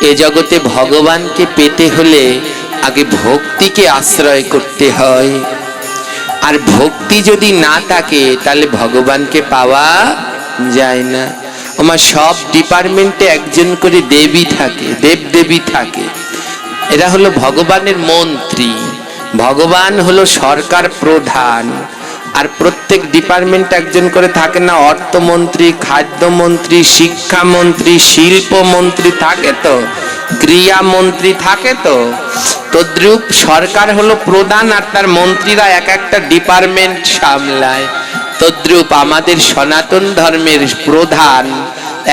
এ জগতে ভগবানকে পেতে হলে আগে ভক্তিকে আশ্রয় করতে হয়, আর ভক্তি যদি না থাকে তাহলে ভগবানকে পাওয়া যায় না। আমার সব ডিপার্টমেন্টে একজন করে দেবী থাকে, দেবদেবী থাকে, এরা হলো ভগবানের মন্ত্রী। ভগবান হলো সরকার প্রধান, আর প্রত্যেক ডিপার্টমেন্ট একজন করে থাকে না, অর্থমন্ত্রী, খাদ্যমন্ত্রী, শিক্ষামন্ত্রী, শিল্পমন্ত্রী থাকে তো, ক্রিয়ামন্ত্রী থাকে তো। তদ্রূপ সরকার হলো প্রধান আর তার মন্ত্রীরা এক একটা ডিপার্টমেন্ট সামলায়। তদ্রূপ আমাদের সনাতন ধর্মের প্রধান,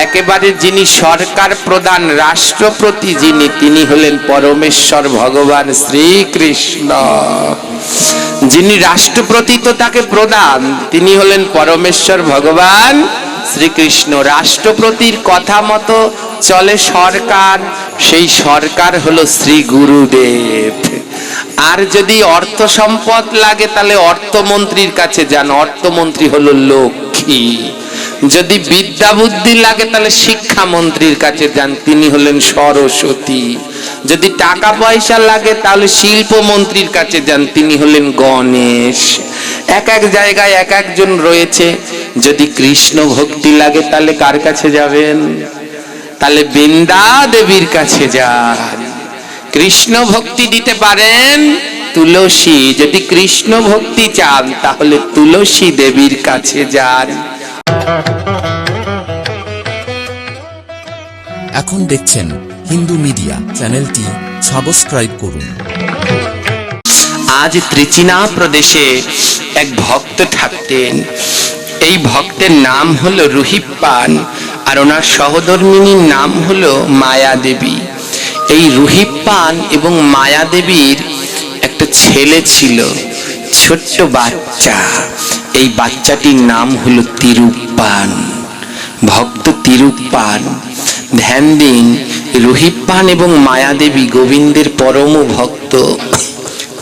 একেবারে যিনি সরকার প্রধান, রাষ্ট্রপতি যিনি, তিনি হলেন পরমেশ্বর ভগবান শ্রীকৃষ্ণ। যিনি রাষ্ট্রপতি তো তাকে প্রধান, তিনি হলেন পরমেশ্বর ভগবান শ্রীকৃষ্ণ। রাষ্ট্রপতির কথা মতো চলে সরকার, সেই সরকার হলো শ্রী গুরুদেব। আর যদি অর্থ সম্পদ লাগে তাহলে অর্থমন্ত্রীর কাছে যান, অর্থমন্ত্রী হলো লক্ষ্মী। যদি বিদ্যা বুদ্ধি লাগে তাহলে শিক্ষামন্ত্রীর কাছে যান, তিনি হলেন সরস্বতী। যদি টাকা পয়সা লাগে তাহলে শিল্পমন্ত্রীর কাছে যান, তিনি হলেন গণেশ। এক এক জায়গায় এক একজন রয়েছে। যদি কৃষ্ণ ভক্তি লাগে তাহলে কার কাছে যাবেন? তাহলে বৃন্দা দেবীর কাছে যান। কৃষ্ণ ভক্তি দিতে পারেন তুলসী। যদি কৃষ্ণ ভক্তি চান তাহলে তুলসী দেবীর কাছে যান। এখন দেখছেন হিন্দু মিডিয়া চ্যানেলটি সাবস্ক্রাইব করুন। আজ ত্রিচিনা প্রদেশে এক ভক্ত থাকতেন। এই ভক্তের নাম হলো রুহিপ্পান, আর ওনার সহধর্মিনীর নাম হলো মায়া দেবী। এই রুহিপ্পান এবং মায়া দেবীর একটা ছেলে ছিল, ছোট্ট বাচ্চা। এই বাচ্চাটির নাম হলো তিরুপ্পান। ভক্ত তিরুপ্পান, ধ্যান দিন, রুহিপ্পান এবং মায়া দেবী গোবিন্দের পরম ভক্ত।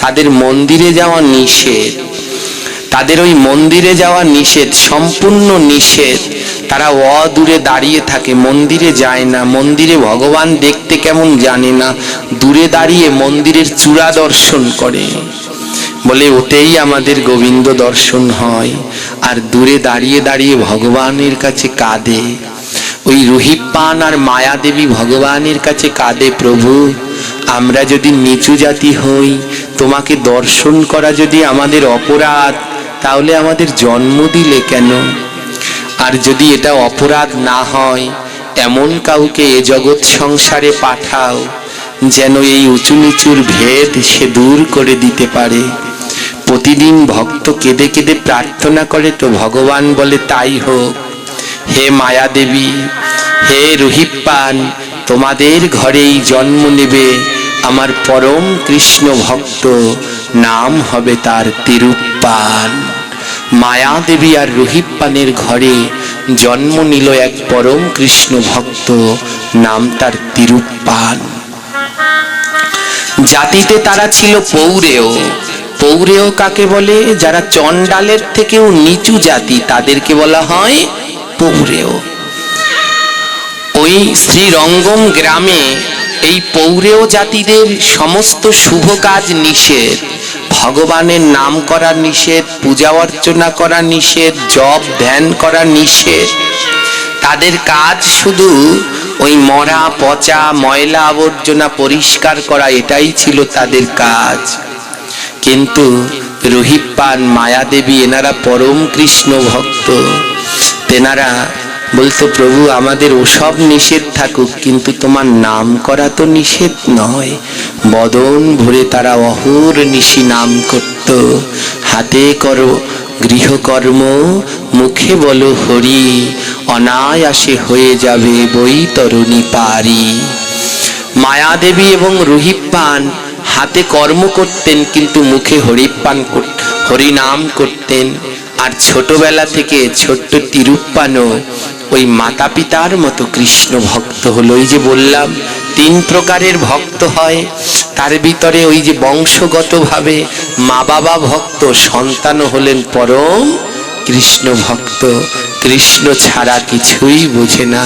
তাদের মন্দিরে যাওয়া নিষেধ, তাদের ওই মন্দিরে যাওয়া নিষেধ, সম্পূর্ণ নিষেধ। তারা অদূরে দাঁড়িয়ে থাকে, মন্দিরে যায় না। মন্দিরে ভগবান দেখতে কেমন জানে না, দূরে দাঁড়িয়ে মন্দিরের চূড়া দর্শন করে, বলে ওতেই আমাদের গোবিন্দ দর্শন হয়। আর দূরে দাঁড়িয়ে দাঁড়িয়ে ভগবানের কাছে কাঁদে। ওই রুহিপ্পান আর মায়া দেবী ভগবানের কাছে কাঁদে, প্রভু আমরা যদি নিচু জাতি হই, তোমাকে দর্শন করা যদি আমাদের অপরাধ, তাহলে আমাদের জন্ম দিলে কেন? আর যদি এটা অপরাধ না হয়, এমন কাউকে এ জগৎ সংসারে পাঠাও যেন এই উঁচু নিচুর ভেদ সে দূর করে দিতে পারে। প্রতিদিন ভক্ত কেঁদে কেঁদে প্রার্থনা করে, তো ভগবান বলে তাই হোক। হে মায়া দেবী, হে রুহিপ্পান, তোমাদের ঘরেই জন্ম নেবে আমার পরম কৃষ্ণ ভক্ত, নাম হবে তার তিরুপ্পান। মায়া দেবী আর রুহিপ্পানের ঘরে জন্ম নিল এক পরম কৃষ্ণ ভক্ত, নাম তার তিরুপ্পান। জাতিতে তারা ছিল পৌরেয়। পৌরেয় কাকে বলে? যারা চণ্ডালের থেকেও নিচু জাতি, তাদেরকে বলা হয় পৌরেয়। ওই শ্রীরঙ্গম গ্রামে এই পৌরেয় জাতিদের সমস্ত শুভ কাজ নিষেধ। ভগবানের নাম করা নিষেধ, পূজা অর্চনা করা নিষেধ, জপ ধ্যান করা নিষেধ। তাদের কাজ শুধু ওই মরা পচা ময়লা আবর্জনা পরিষ্কার করা, এটাই ছিল তাদের কাজ। কিন্তু রুহিপ্পান, মায়া দেবী এনারা পরম কৃষ্ণ ভক্ত। তেনারা বলতো, প্রভু আমাদের ওসব নিষেধ থাকুক, কিন্তু তোমার নাম করা তো নিষেধ নয়। বদন ভরে তারা অহর্নিশি নাম করত। হাতে করো গৃহকর্ম, মুখে বলো হরি, অনায়াসে হয়ে যাবে বৈতরণী পারি। মায়া দেবী এবং রুহিপ্পান হাতে কর্ম করতেন, কিন্তু মুখে হরিনাম করতেন। আর ছোটবেলা থেকে ছোট্ট তিরুপ্পানও ওই মাতা পিতার মতো কৃষ্ণ ভক্ত হলো। ওই যে বললাম 3 প্রকারের ভক্ত হয়, তার ভিতরে ওই যে বংশগতভাবে মা বাবা ভক্ত, সন্তানও হলেন পরম কৃষ্ণ ভক্ত। কৃষ্ণ ছাড়া কিছুই বোঝে না,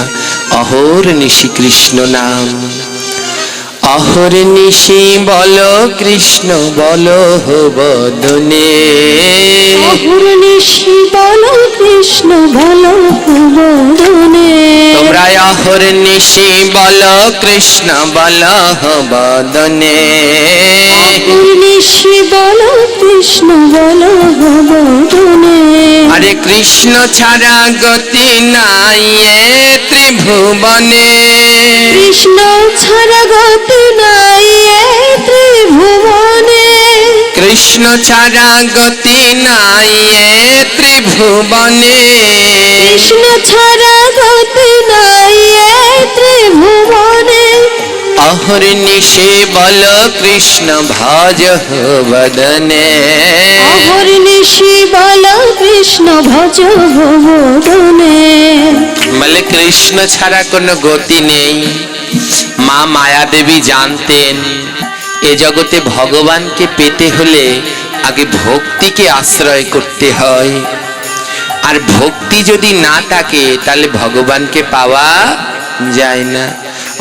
অহর্নিশি কৃষ্ণ নাম। অহর্নিশি বল কৃষ্ণ বল বদনে, অহর্নিশি বল কৃষ্ণ বল বদনে। তোমরা অহর্নিশি বল কৃষ্ণ বল বদনে। অহর্নিশি বল কৃষ্ণ বল বদনে। আরে কৃষ্ণ ছাড়া গতি নাই এ ত্রিভুবনে, কৃষ্ণ ছাড়া গতি নাই এ ত্রিভুবনে। কৃষ্ণ ছাড়া গতি নাই এ ত্রিভুবনে। কৃষ্ণ ছাড়া গতি নাই এ ত্রিভুবনে। অহর্নিশি বল কৃষ্ণ ভজ বদনে। অহর্নিশি বল কৃষ্ণ ভজ বদনে। বলে কৃষ্ণ ছাড়া কোনো গতি নেই। মা মায়া দেবী জানতেন এ জগতে ভগবানকে পেতে হলে আগে ভক্তিকে আশ্রয় করতে হয়, আর ভক্তি যদি না থাকে তাহলে ভগবানকে পাওয়া যায় না।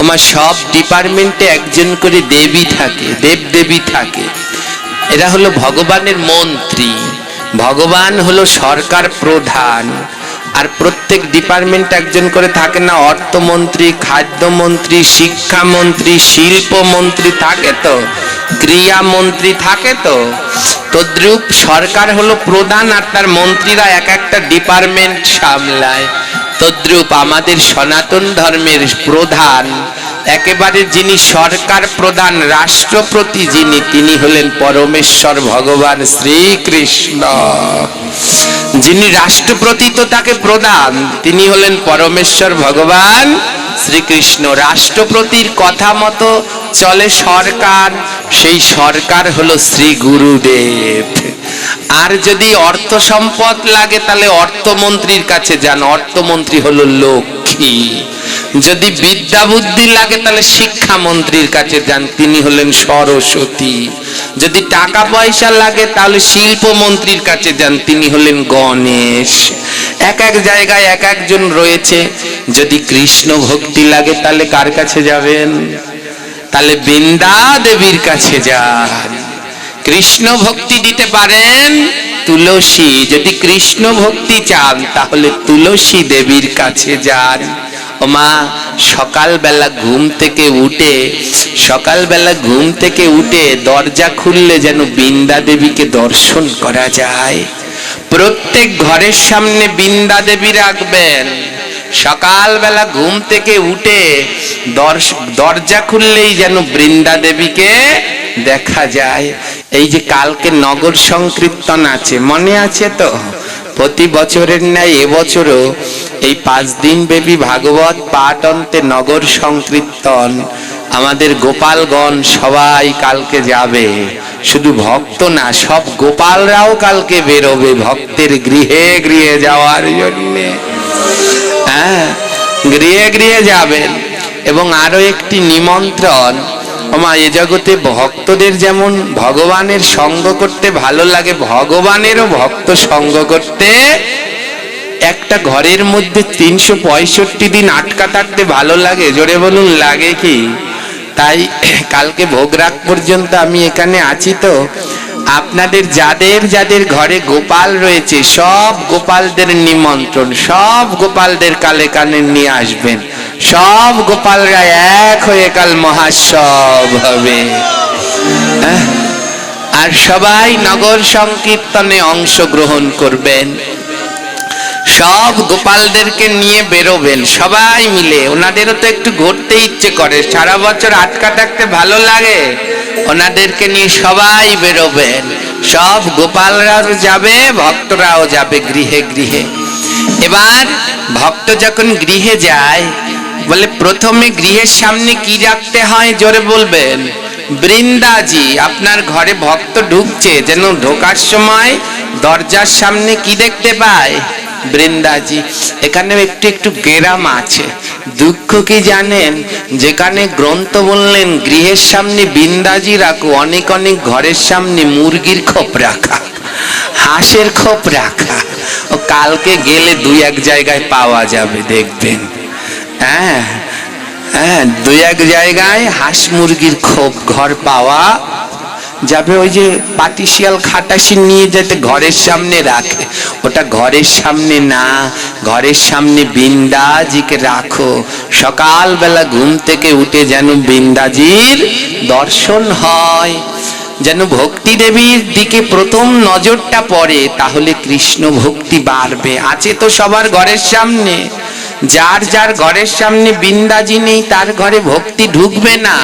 আমার সব ডিপার্টমেন্টে একজন করে দেবী থাকে, দেব দেবী থাকে। এরা হলো ভগবানের মন্ত্রী। ভগবান হলো সরকার প্রধান, আর প্রত্যেক ডিপার্টমেন্ট একজন করে থাকে না? অর্থমন্ত্রী, খাদ্যমন্ত্রী, শিক্ষামন্ত্রী, শিল্পমন্ত্রী থাকে তো, ক্রিয়ামন্ত্রী থাকে তো। তদ্রূপ সরকার হলো প্রধান, আর তার মন্ত্রীরা এক একটা ডিপার্টমেন্ট সামলায়। তদ্রূপ আমাদের সনাতন ধর্মের প্রধান, একেবারে যিনি সরকার প্রধান, রাষ্ট্রপতি যিনি, তিনি হলেন পরমেশ্বর ভগবান শ্রীকৃষ্ণ। যিনি রাষ্ট্রপতি তো তাকে প্রধান, তিনি হলেন পরমেশ্বর ভগবান শ্রীকৃষ্ণ। রাষ্ট্রপতির কথা মতো চলে সরকার, সেই সরকার হলো শ্রী গুরুদেব। আর যদি অর্থ সম্পদ লাগে তাহলে অর্থমন্ত্রীর কাছে যান, অর্থমন্ত্রী হলো লক্ষ্মী। যদি বিদ্যা বুদ্ধি লাগে তাহলে শিক্ষামন্ত্রীর কাছে যান, তিনি হলেন সরস্বতী। যদি টাকা পয়সা লাগে তাহলে শিল্পমন্ত্রীর কাছে যান, তিনি হলেন গণেশ। এক এক জায়গায় এক একজন রয়েছে। যদি কৃষ্ণ ভক্তি লাগে তাহলে কার কাছে যাবেন? তাহলে বৃন্দা দেবীর কাছে যান। কৃষ্ণ ভক্তি দিতে পারেন তুলসী। যদি কৃষ্ণ ভক্তি চান তাহলে তুলসী দেবীর কাছে যান। ও মা, সকালবেলা ঘুম থেকে উঠে দরজা খুললে যেন বৃন্দা দেবীকে দর্শন করা যায়। প্রত্যেক ঘরের সামনে বৃন্দা দেবী রাখবেন। সকালবেলা ঘুম থেকে উঠে দরজা খুললেই যেন বৃন্দা দেবীকে দেখা যায়। এই যে কালকে নগর সংকীর্তন আছে, মনে আছে তো? প্রতি বছরের ন্যায় এবছরও এই 5 দিন ব্যাপী ভাগবত পাঠ অন্তে নগর সংকীর্তন। আমাদের গোপালগণ সবাই কালকে যাবে। শুধু ভক্ত না, সব গোপালরাও কালকে বেরোবে ভক্তের গৃহে গৃহে যাওয়ার জন্যে। হ্যাঁ, গৃহে গৃহে যাবেন। এবং আরো একটি নিমন্ত্রণ, আমার এ জগতে ভক্তদের যেমন ভগবানের সঙ্গ করতে ভালো লাগে, ভগবানেরও ভক্ত সঙ্গ করতে। একটা ঘরের মধ্যে 365 দিন আটকা থাকতে ভালো লাগে? জোরে বলুন, লাগে কি? তাই কালকে ভোগ রাগ পর্যন্ত আমি এখানে আছি তো। আপনাদের যাদের যাদের ঘরে গোপাল রয়েছে সব গোপালদের নিমন্ত্রণ, সব গোপালদের কালে কানে নিয়ে আসবেন। সব গোপালরা এক হয়ে কাল মহাসব হবে। আর সবাই নগর সংকীর্তনে অংশগ্রহণ করবেন। সব গোপালদেরকে নিয়ে বেরোবেন সবাই মিলে। ওনাদেরও তো একটু ঘুরতে ইচ্ছে করে, সারা বছর আটকা থাকতে ভালো লাগে। ওনাদেরকে নিয়ে সবাই বেরোবেন। সব গোপালরাও যাবে, ভক্তরাও যাবে গৃহে গৃহে। এবার ভক্ত যখন গৃহে যায়, বলে প্রথমে গৃহের সামনে কি রাখতে হয়? জোরে বলবেন। বৃন্দাজি, আপনার ঘরে ভক্ত ঢুকছে, যেন ঢোকার সময় দরজার সামনে কি দেখতে পায়? বৃন্দাজি। এখানেও একটু একটু গেরাম আছে। দুঃখ কি জানেন? যেখানে গ্রন্থ বললেন গৃহের সামনে বৃন্দাজি রাখো, অনেক অনেক ঘরের সামনে মুরগির খোপ রাখা, হাঁসের খোপ রাখা। ও কালকে গেলে 2-1 জায়গায় পাওয়া যাবে, দেখবেন। হ্যাঁ, হ্যাঁ, দু এক জায়গায় হাঁস মুরগির খোপ ঘর পাওয়া যাবে, ওই যে পাটিশিয়াল খাটাশি নিয়ে যেতে ঘরের সামনে রাখে, ওটা ঘরের সামনে না, ঘরের সামনে বৃন্দাজিকে রাখো। সকালবেলা ঘুম থেকে উঠে যেন বৃন্দাজির দর্শন হয়, যেন ভক্তি দেবীর দিকে প্রথম নজরটা পড়ে, তাহলে কৃষ্ণ ভক্তি বাড়বে। আছে তো সবার ঘরের সামনে, যার যার ঘরের সামনে বৃন্দাজি নেই তার ঘরে ভক্তি ঢুকবে না।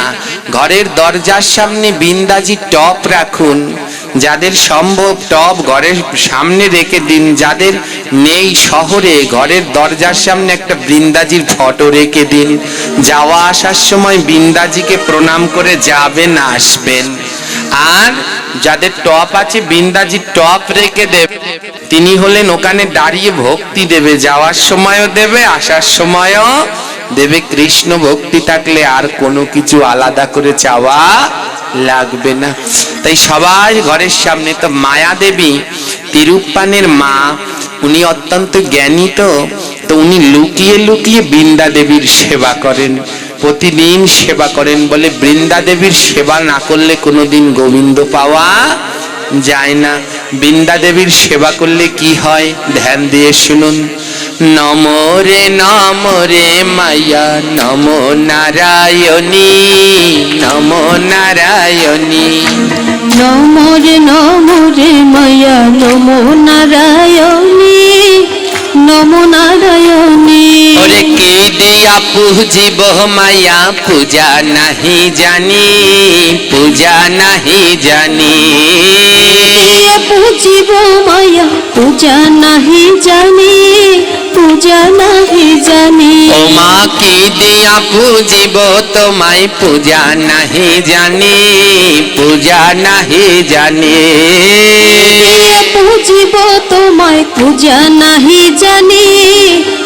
ঘরের দরজার সামনে বৃন্দাজি টপ রাখুন, যাদের সম্ভব টপ ঘরের সামনে রেখে দিন, যাদের নেই শহরে ঘরের দরজার সামনে একটা বৃন্দাজির ফটো রেখে দিন। যাওয়া আসার সময় বৃন্দাজিকে প্রণাম করে যাবেন আসবেন। আর যাদের টপ আছে বৃন্দাজির টপ রেখে দেবে, তিনি হলেন ওখানে দাঁড়িয়ে ভক্তি দেবে, যাওয়ার সময়ও দেবে আসার সময়ও দেবে। কৃষ্ণ ভক্তি থাকলে আর কোনো কিছু আলাদা করে চাওয়া লাগবে না। তাই সবাই ঘরের সামনে। তো মায়া দেবী তিরুপ্পানের মা, উনি অত্যন্ত জ্ঞানী, তো উনি লুকিয়ে লুকিয়ে বৃন্দা দেবীর সেবা করেন, প্রতিদিন সেবা করেন। বলে বৃন্দা দেবীর সেবা না করলে কোনোদিন গোবিন্দ পাওয়া যায় না। বৃন্দা দেবীর সেবা করলে কি হয় ধ্যান দিয়ে শুনুন। নমো রে মায়া নমো নারায়ণী, নমো নারায়ণী। নমো রে মায়া নমো নারায়ণী, নমো নারায়ণী। ওরে কে দিয়া পূজিব মায়া পূজা নাহি জানি, পূজা নাহি জানি। পূজিব মায়া পূজা নাহি জানি, পূজা নাহি জানি। ও মা কি দিয়া পূজিব তোমায় পূজা নাহি জানি, পূজা নাহি জানি। পূজিব তোমায় পূজা নাহি জানি,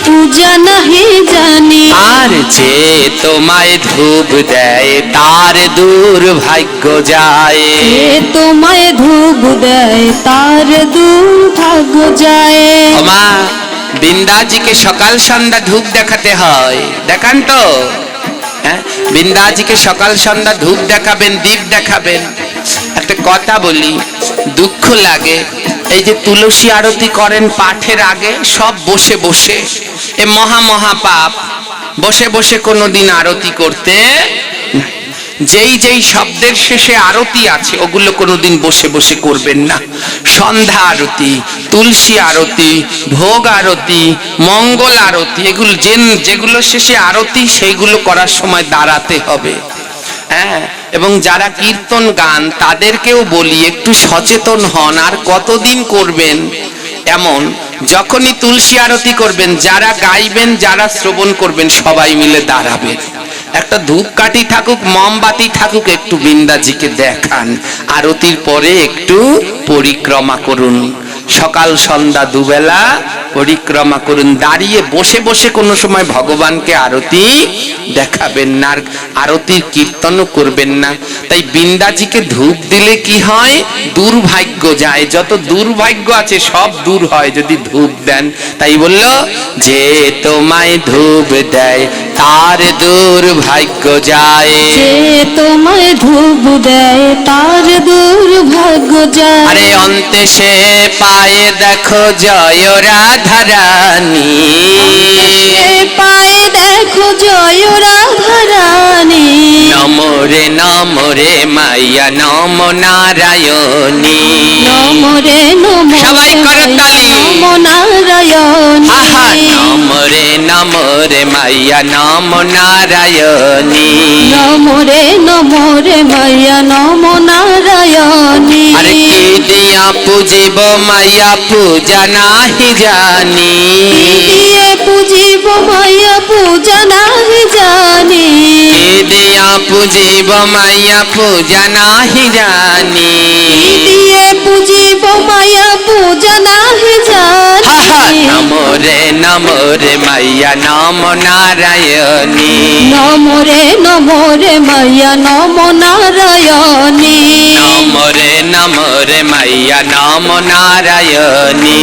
পূজা নাহি জানি। আর যে তোমায় ধূপ দেয় তার দুর্ভাগ্য যায়, যে তোমায় ধূপ দেয় তার দুর্ভাগ্য যায়। ও মা বৃন্দাজিকে সকাল সন্ধ্যা ধূপ দেখাতে হয়, দেখান তো? হ্যাঁ, বৃন্দাজিকে সকাল সন্ধ্যা ধূপ দেখাবেন, দীপ দেখাবেন। একটা কথা বলি, দুঃখ লাগে, এই যে তুলসী আরতি করেন পাঠের আগে সব বসে বসে, এ মহা মহা পাপ। বসে বসে কোনোদিন আরতি করতে, যেই যেই শব্দের শেষে আরতি আছে ওগুলো কোনোদিন বসে বসে করবেন না। সন্ধ্যা আরতি, তুলসী আরতি, ভোগ আরতি, মঙ্গল আরতি, এগুলো যেগুলো শেষে আরতি সেইগুলো করার সময় দাঁড়াতে হবে। হ্যাঁ, এবং যারা কীর্তন গান তাদেরকেও বলি একটু সচেতন হন। আর কতদিন করবেন এমন? যখনই তুলসী আরতি করবেন, যারা গাইবেন যারা শ্রবণ করবেন সবাই মিলে দাঁড়াবেন। একটা ধূপকাঠি থাকুক, মোমবাতি থাকুক, একটু বৃন্দাজিকে দেখান। আরতির পরে একটু পরিক্রমা করুন, সকাল সন্ধ্যা দুবেলা পরিক্রমা করুন। দাঁড়িয়ে বসে বসে কোনো সময় ভগবানকে আরতি দেখাবেন না, আর আরতির কীর্তনও করবেন না। তাই বৃন্দাজিকে ধূপ দিলে কি হয়? দুর্ভাগ্য যায়, যত দুর্ভাগ্য আছে সব দূর হয় যদি ধূপ দেন। তাই বলল যে তোমায় ধূপ দেয় তার দুর্ভাগ্য যায়, যে তোমায় ধূপ দেয় তার দুর্ভাগ্য যায়। আরে অন্তে সে পায়ে দেখো জয় রাধা রানী, পায়ে দেখো জয় রাধা রানী। নমো রে মাইয়া নমো নারায়ণী। নমো রে সবাই করতালি। নমো নারায়ণী। আহা, নমো রে মাইয়া নমো নারায়ণী। নমো রে মাইয়া নমো নারায়ণী। আরে কি দিয়া পূজিব মাইয়া পূজা নাহি জানি, দিয়ে পূজিব মাইয়া পূজা নাহি জানি। কি দিয়া পূজিব মাইয়া পূজা নাহি জানি। দিয়ে পূজিব মাইয়া পূজা নাহি জানি। আহা, নমো রে মাইয়া নম নারায়ণী নমো রে মাইয়া নম নারায়ণী নমো রে মাইয়া নম নারায়ণী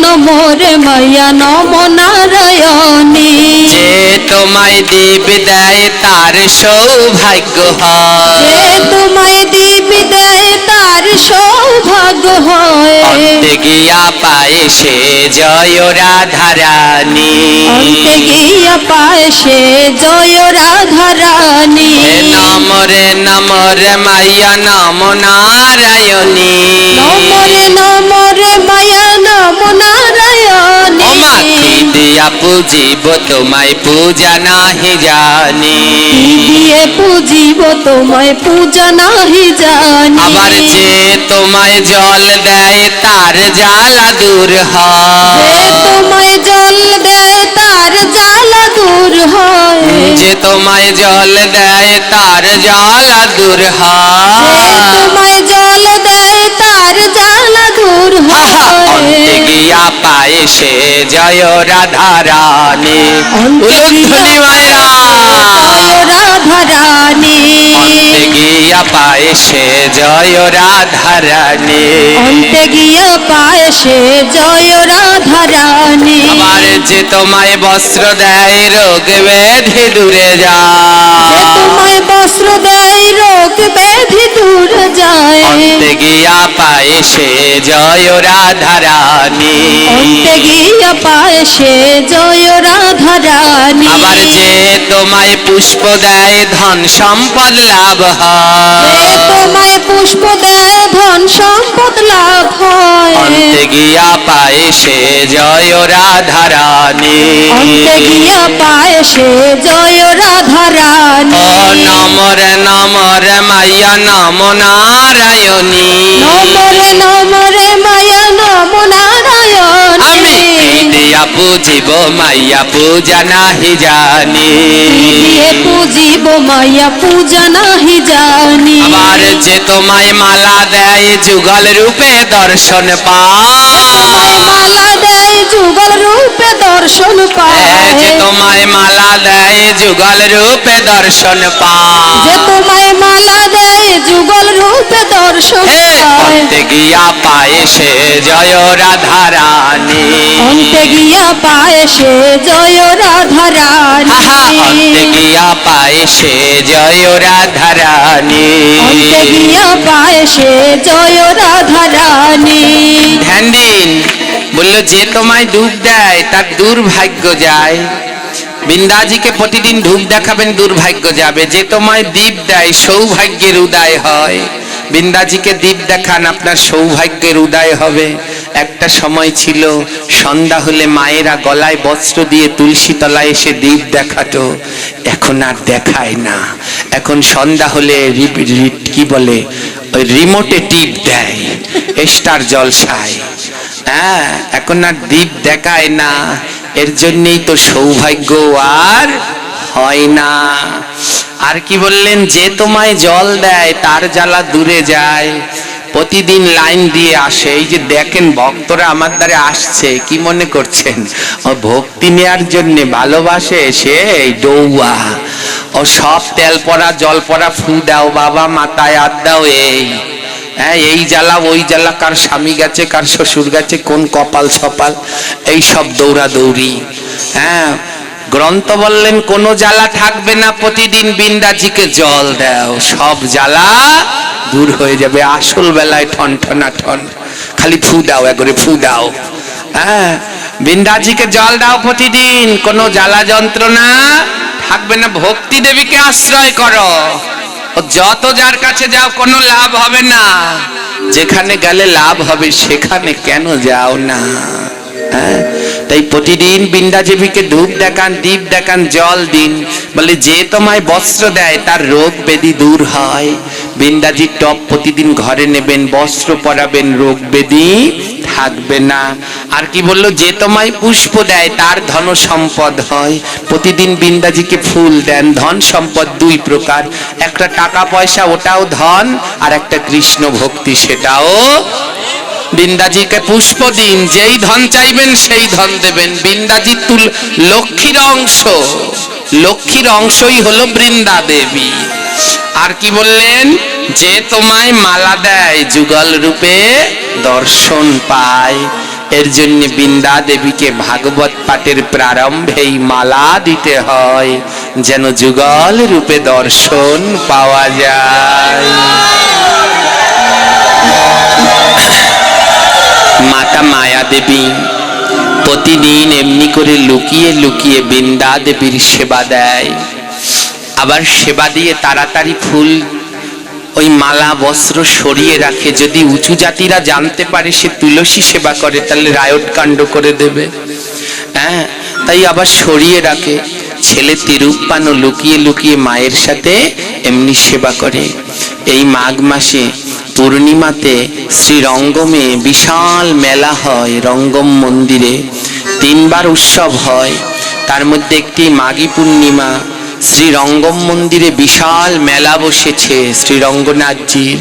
নমো রে মাইয়া নম নারায়ণী যে তোমায় দীপ দেয় তার সৌভাগ্য হয় যে তোমায় দীপ দেয় তার সৌভাগ্য হয় অন্তে গিয়া পায় সে জয় রাধারানী অন্তে গিয়া পায় সে জয় রাধারানী নম রে মাইয়া নম নারায়ণী নমো রে মায়া নম নারায়ণী ওমা কি দিয়া পুজিব তোমায় পূজা নাহি জানি কি দিয়ে পুজিব তোমায় পূজা নাহি জানি আবার যে তোমায় জল দেয় তার জ্বালা দূর যে হয় তোমায় জল দেয় তার জ্বালা দূর হয় যে তোমায় জল দেয় তার জ্বালা দূর যে হয় তোমায় জল দেয় তার জ্বালা দূর অন্তে হয় গিয়া পায় সে জয় রাধারানী অন্তে উলুধ্বনি মায়েরা রাধারানী অন্তে গিয়া পায় সে জয় রাধারানী অন্তে গিয়া পায় সে জয় রাধারানী আবার যে তোমায় বস্ত্র দেয় রোগ ব্যাধি দূরে যে যায় তোমায় বস্ত্র দেয় রোগ ব্যাধি দূর যায় অন্তে গিয়া পায় সে জয় রাধারানী অন্তে গিয়া পায় সে জয় রাধারানী আবার যে তোমায় পুষ্প দেয় ধন সম্পদ লাভ যে হয় তোমায় পুষ্প দেয় ধন সম্পদ লাভ হয় অন্তে গিয়া পায় সে জয় রাধারানী অন্তে গিয়া পায় সে জয় রাধারানী ও নম রে মাইয়া নম নারায়ণী নমো রে মায়া নম নারায়ণী আমি কি দিয়া পুজিব মাইয়া পূজা নাহি জানি কি দিয়ে পুজিব মায়া পূজা নাহি জানি আবার যে তোমায় মালা দেয় যুগল রূপে দর্শন পায় মালা দেয় যুগল রূপে দর্শন পায় যে তোমায় মালা দেয় যুগল রূপে দর্শন যে পায় তোমায় মালা দেয় যুগল রূপে দর্শন পায় অন্তে গিয়া পায় সে জয় রাধারানী অন্তে গিয়া পায় সে জয় রাধারানী অন্তে গিয়া পায় সে জয় রাধারানী অন্তে গিয়া পায় সে জয় রাধারানী ধ্যান দিন বললো যে তোমায় ধূপ দেয় তার দুর্ভাগ্য যায় বৃন্দাজিকে প্রতিদিন ধূপ দেখাবেন দুর্ভাগ্য যাবে যে তোমায় দীপ দেয় সৌভাগ্যের উদয় হয় বৃন্দাজিকে দীপ দেখান আপনার সৌভাগ্যের উদয় হবে একটা সময় ছিল সন্ধ্যা হলে মায়েরা গলায় বস্ত্র দিয়ে তুলসী তলায় এসে দীপ দেখাতো এখন আর দেখায় না এখন সন্ধ্যা হলে কি বলে ওই রিমোটে টিপ দেয় স্টার জলসায় হ্যাঁ এখন আর দীপ দেখায় না এর জন্যই তো সৌভাগ্য আর হয় না আর কি বললেন যে তোমায় জল দেয় তার জ্বালা দূরে যায় প্রতিদিন লাইন দিয়ে আসে এই যে দেখেন ভক্তরা আমার দ্বারে আসছে কি মনে করছেন ও ভক্তি নেওয়ার জন্য ভালোবাসে সে ডৌয়া ও সব তেল পড়া জল পড়া ফু দাও বাবা মাথায় হাত দাও এই হ্যাঁ এই জ্বালা ওই জ্বালা কার স্বামী গেছে কার শ্বশুর গেছে কোন কপাল সপাল এই সব দৌড়া দৌড়ি হ্যাঁ গ্রন্থ বললেন কোনো জ্বালা থাকবে না প্রতিদিন বৃন্দাজিকে জল দাও সব জ্বালা দূর হয়ে যাবে আসল বেলায় ঠন ঠনা ঠন খালি ফু দাও একবারে ফু দাও হ্যাঁ বৃন্দাজিকে জল দাও প্রতিদিন কোনো জ্বালা যন্ত্রণা থাকবে না ভক্তি দেবীকে আশ্রয় করো যত যার কাছে যাও কোনো লাভ হবে না যেখানে গেলে লাভ হবে সেখানে কেন যাও না তাই প্রতিদিন বৃন্দাদেবীকে ধূপ দেখান দীপ দেখান জল দিন বলে যে তোমায় বস্ত্র দেয় তার রোগ ব্যাধি দূর হয় বৃন্দাজির টপ প্রতিদিন ঘরে নেবেন বস্ত্র পরাবেন রোগ ব্যাধি থাকবে না আর কি বললো যে তোমায় পুষ্প দেয় তার ধন সম্পদ হয় প্রতিদিন বৃন্দাজিকে ফুল দেন ধন সম্পদ দুই প্রকার একটা টাকা পয়সা ওটাও ধন আর একটা কৃষ্ণ ভক্তি সেটাও বৃন্দাজিকে পুষ্প দিন, যেই ধন চাইবেন সেই ধন দেবেন। বৃন্দাজি লক্ষ্মীর অংশ, লক্ষ্মীর অংশই হলো বৃন্দা দেবী। আর কি বললেন? যে তোমায় মালা দেয় যুগল রূপে দর্শন পায়। এর জন্য বৃন্দা দেবীকে ভাগবত পাঠের প্রারম্ভেই মালা দিতে হয়, যেন যুগল রূপে দর্শন পাওয়া যায়। মাতা মায়া দেবী প্রতিদিন এমনি করে লুকিয়ে লুকিয়ে বৃন্দা দেবীর সেবা দেয়। আবার সেবা দিয়ে তাড়াতাড়ি ফুল ওই মালা বস্ত্র সরিয়ে রাখে। যদি উঁচু জাতিরা জানতে পারে সে তুলসী সেবা করে, তাহলে রায়ট কাণ্ড করে দেবে। হ্যাঁ, তাই আবার সরিয়ে রাখে। ছেলে তিরুপ্পানও লুকিয়ে লুকিয়ে মায়ের সাথে এমনি সেবা করে। এই মাঘ মাসে পূর্ণিমাতে শ্রীরঙ্গমে বিশাল মেলা হয়। রঙ্গম মন্দিরে 3 বার উৎসব হয়, তার মধ্যে একটি মাঘী পূর্ণিমা। শ্রীরঙ্গম মন্দিরে বিশাল মেলা বসেছে শ্রীরঙ্গনাথজির।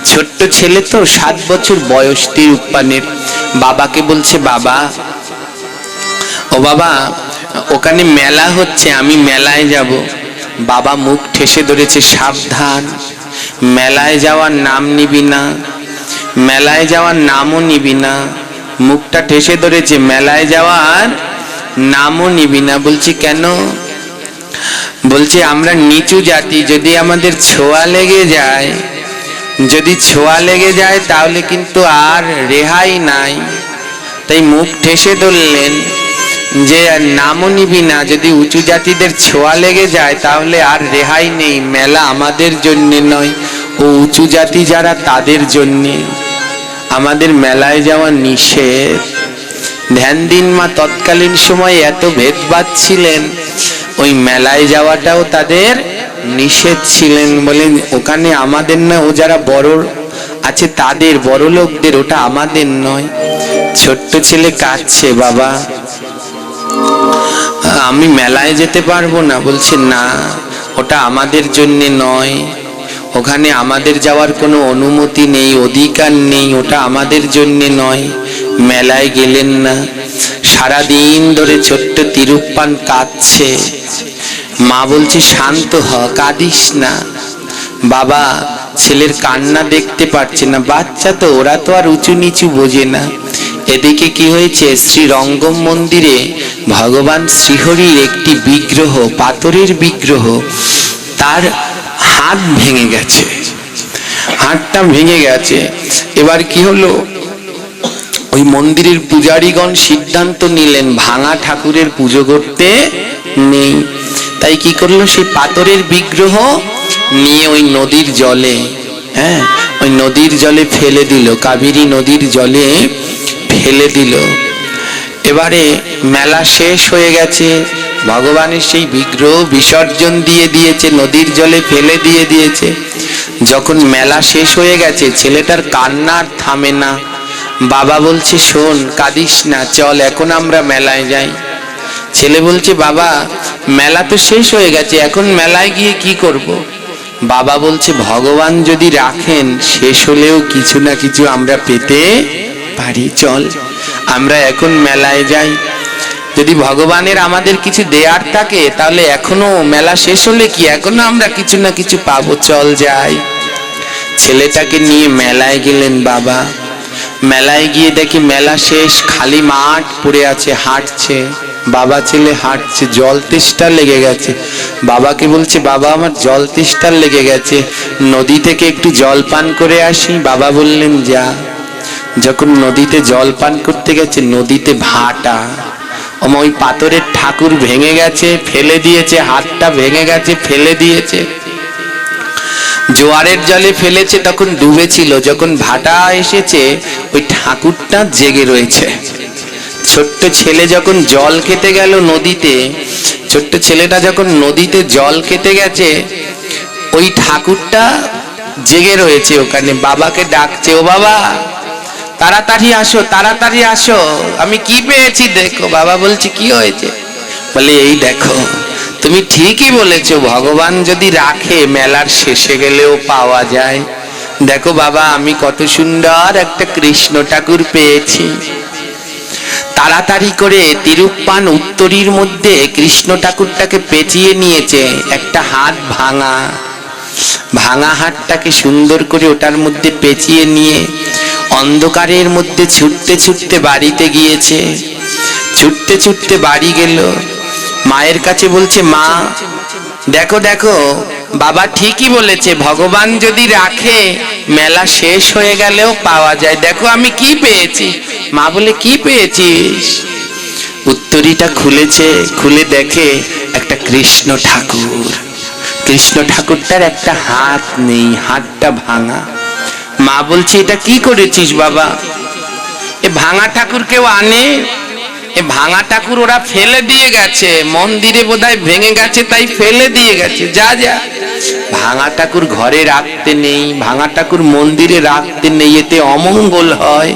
ছোট্ট ছেলে তো 7 বছর বয়স তিরুপ্পানের। বাবাকে বলছে, বাবা, ও বাবা, ওখানে মেলা হচ্ছে, আমি মেলায় যাব। বাবা মুখ ঠেসে ধরেছে, সাবধান, মেলায় যাওয়ার নাম নিবি না, মেলায় যাওয়ার নামও নিবি না। মুখটা ঠেসে ধরেছে, মেলায় যাওয়ার নামও নিবি না। বলছি কেন? বলছে আমরা নিচু জাতি, যদি আমাদের ছোঁয়া লেগে যায়, যদি ছোঁয়া লেগে যায় তাহলে কিন্তু আর রেহাই নাই। তাই মুখ ঠেসে ধরলেন যে নামও নিবি না, যদি উঁচু জাতিদের ছোঁয়া লেগে যায় তাহলে আর রেহাই নেই। মেলা আমাদের জন্য নয়, ও উঁচু জাতি যারা তাদের জন্যে। আমাদের মেলায় যাওয়া নিষেধ। ধ্যান দিন মা তৎকালীন সময় এত ভেদভাদ ছিলেন, ওই মেলায় যাওয়াটাও তাদের নিষেধ ছিলেন। বলেন ওখানে আমাদের না, ও যারা বড় আছে তাদের, বড় লোকদের, ওটা আমাদের নয়। ছোট্ট ছেলে কাঁদছে, বাবা আমি মেলায় যেতে পারবো না। বলছে না, ওটা আমাদের জন্য নয়, ওখানে আমাদের যাওয়ার কোনো অনুমতি নেই, অধিকার নেই, ওটা আমাদের জন্য নয়। মেলায় গেলেন না। সারাদিন ধরে ছোট্ট তিরুপ্পান কাঁদছে। মা বলছে শান্ত হ, কাঁদিস না। বাবা ছেলের কান্না দেখতে পারছে না, বাচ্চা তো, ওরা তো আর উঁচু নিচু বোঝে না। এদিকে কি হয়েছে, শ্রীরঙ্গম মন্দিরে ভগবান শ্রীহরির একটি বিগ্রহ, পাথরের বিগ্রহ, তার হাত ভেঙে গেছে, হাতটা ভেঙে গেছে। এবার কি হলো, ওই মন্দিরের পূজারীগণ সিদ্ধান্ত নিলেন ভাঙা ঠাকুরের পুজো করতে নেই। তাই কি করলো, সেই পাথরের বিগ্রহ নিয়ে ওই নদীর জলে, হ্যাঁ, ওই নদীর জলে ফেলে দিল, কাবেরী নদীর জলে ফেলে দিল। এবারে মেলা শেষ হয়ে গেছে, ভগবানের সেই বিগ্রহ বিসর্জন দিয়ে দিয়েছে, নদীর জলে ফেলে দিয়ে দিয়েছে। যখন মেলা শেষ হয়ে গেছে, ছেলেটার কান্নার থামে না। বাবা বলছে শোন, কাঁদিস না, চল এখন আমরা মেলায় যাই। ছেলে বলছে বাবা মেলা তো শেষ হয়ে গেছে, এখন মেলায় গিয়ে কি করব? বাবা বলছে ভগবান যদি রাখেন, শেষ হলেও কিছু না কিছু আমরা পেতে পারি, চল আমরা এখন মেলায় যাই। যদি ভগবানের আমাদের কিছু দেয়ার থাকে তাহলে এখনো মেলা শেষ হলে কি, এখনো আমরা কিছু না কিছু পাবো, চল যাই। ছেলেটাকে নিয়ে মেলায় গেলেন বাবা। মেলায় গিয়ে দেখি মেলা শেষ, খালি মাঠ পড়ে আছে, হাঁটছে বাবা ছেলে, হাঁটছে, জল তেষ্টা লেগে গেছে। বাবাকে বলছে বাবা আমার জল তেষ্টা লেগে গেছে, নদী থেকে একটু জল পান করে আসি। বাবা বললেন যা। যখন নদীতে জল পান করতে গেছে, নদীতে ভাটা, ওই পাথরের ঠাকুর ভেঙে গেছে, ফেলে দিয়েছে, হাতটা ভেঙে গেছে, ফেলে দিয়েছে। জোয়ারের জলে ফেলেছে, তখন ডুবেছিল, যখন ভাটা এসেছে ওই ঠাকুরটা জেগে রয়েছে। ছোট্ট ছেলে যখন জল খেতে গেল নদীতে, ছোট্ট ছেলেটা যখন নদীতে জল খেতে গেছে, ওই ঠাকুরটা জেগে রয়েছে ওখানে। বাবাকে ডাকছে, ও বাবা তাড়াতাড়ি আসো, তাড়াতাড়ি আসো, আমি কি পেয়েছি দেখো। বাবা বলছে কি হয়েছে? বলে এই দেখো, তুমি ঠিকই বলেছো, ভগবান যদি রাখে মেলার শেষে গেলেও পাওয়া যায়। দেখো বাবা, আমি কত সুন্দর একটা কৃষ্ণ ঠাকুর পেয়েছি। তাড়াতাড়ি করে তিরুপ্পান উত্তরীর মধ্যে কৃষ্ণ ঠাকুরটাকে পেঁচিয়ে নিয়েছে। একটা হাত ভাঙা, ভাঙা হাতটাকে সুন্দর করে ওটার মধ্যে পেঁচিয়ে নিয়ে অন্ধকারের মধ্যে ছুটতে ছুটতে বাড়িতে গিয়েছে। ছুটতে ছুটতে বাড়ি গেল, মায়ের কাছে বলছে, মা দেখো দেখো, বাবা ঠিকই বলেছে, ভগবান যদি রাখে মেলা শেষ হয়ে গেলেও পাওয়া যায়। দেখো আমি কি পেয়েছি। মা বলে, কি পেয়েছিস? উত্তরীটা খুলেছে, খুলে দেখে একটা কৃষ্ণ ঠাকুর। কৃষ্ণ ঠাকুরটার একটা হাত নেই, হাতটা ভাঙা। মা বলছে, এটা কি করেছিস বাবা? এ ভাঙা ঠাকুর কেউ আনে? এ ভাঙা ঠাকুর ওরা ফেলে দিয়ে গেছে, মন্দিরে বোধহয় ভেঙে গেছে তাই ফেলে দিয়ে গেছে। যা যা, ভাঙা ঠাকুর ঘরে রাখতে নেই, ভাঙা ঠাকুর মন্দিরে রাখতে নেই, এতে অমঙ্গল হয়।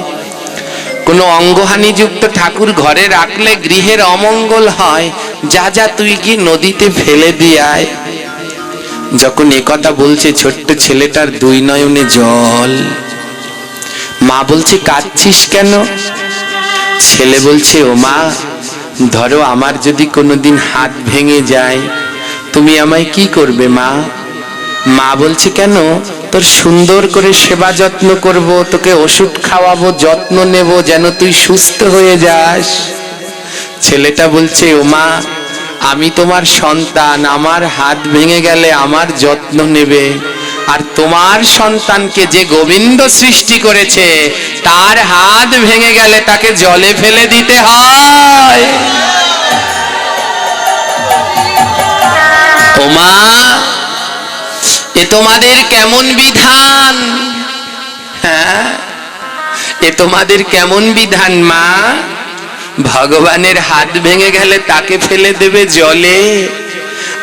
কোনো অঙ্গহানিযুক্ত ঠাকুর ঘরে রাখলে গৃহের অমঙ্গল হয়। যা যা, তুই কি নদীতে ফেলে দিয়ে আয়। যখন একথা বলছে, ছোট্ট ছেলেটার দুই নয়নে জল। মা বলছে, কাঁদছিস কেন? ছেলে বলছে, ও মা, ধরো আমার যদি কোনোদিন হাত ভেঙে যায়, তুমি আমায় কি করবে মা? মা বলছে, কেন? তোর সুন্দর করে সেবা যত্ন করব, তোকে ওষুধ খাওয়াবো, যত্ন নেব, যেন তুই সুস্থ হয়ে যাস। ছেলেটা বলছে, ও মা, আমি তোমার সন্তান, আমার হাত ভেঙে গেলে আমার যত্ন নেবে, আর তোমার সন্তানকে যে গোবিন্দ সৃষ্টি করেছে তার হাত ভেঙে গেলে তাকে জলে ফেলে দিতে হয়। ও মা, এ তোমাদের কেমন বিধান? হ্যাঁ, এ তোমাদের কেমন বিধান মা? ভগবানের হাত ভেঙে গেলে তাকে ফেলে দেবে জলে,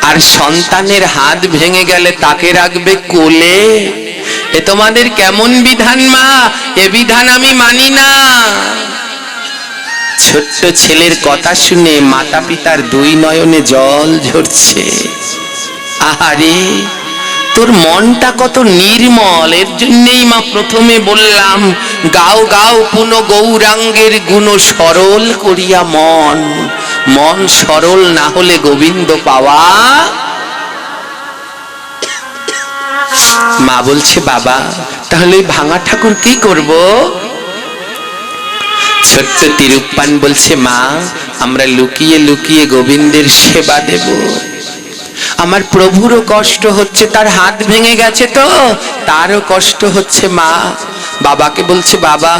আর সন্তানের হাত ভেঙে গেলে তাকে রাখবে কোলে। এ তোমাদের কেমন বিধান মা? এ বিধান আমি মানি না। ছোট্ট ছেলের কথা শুনে মাতা পিতার দুই নয়নে জল ঝরছে। আহারে, তোর মনটা কত নির্মল। এর জন্যই মা প্রথমে বললাম, গাও গাও পুন গৌরাঙ্গের গুণ সরল করিয়া মন। মন সরল না হলে গোবিন্দ পাওয়া। মা বলছে, বাবা তাহলে ভাঙা ঠাকুর কি করব? ছোট্ট তিরুপ্পান বলছে, মা আমরা লুকিয়ে লুকিয়ে গোবিন্দের সেবা দেব। আমার প্রভুরও কষ্ট হচ্ছে, তার হাত ভেঙে গেছে তো তারও কষ্ট হচ্ছে। মা বাবাকে বলছে, বাবা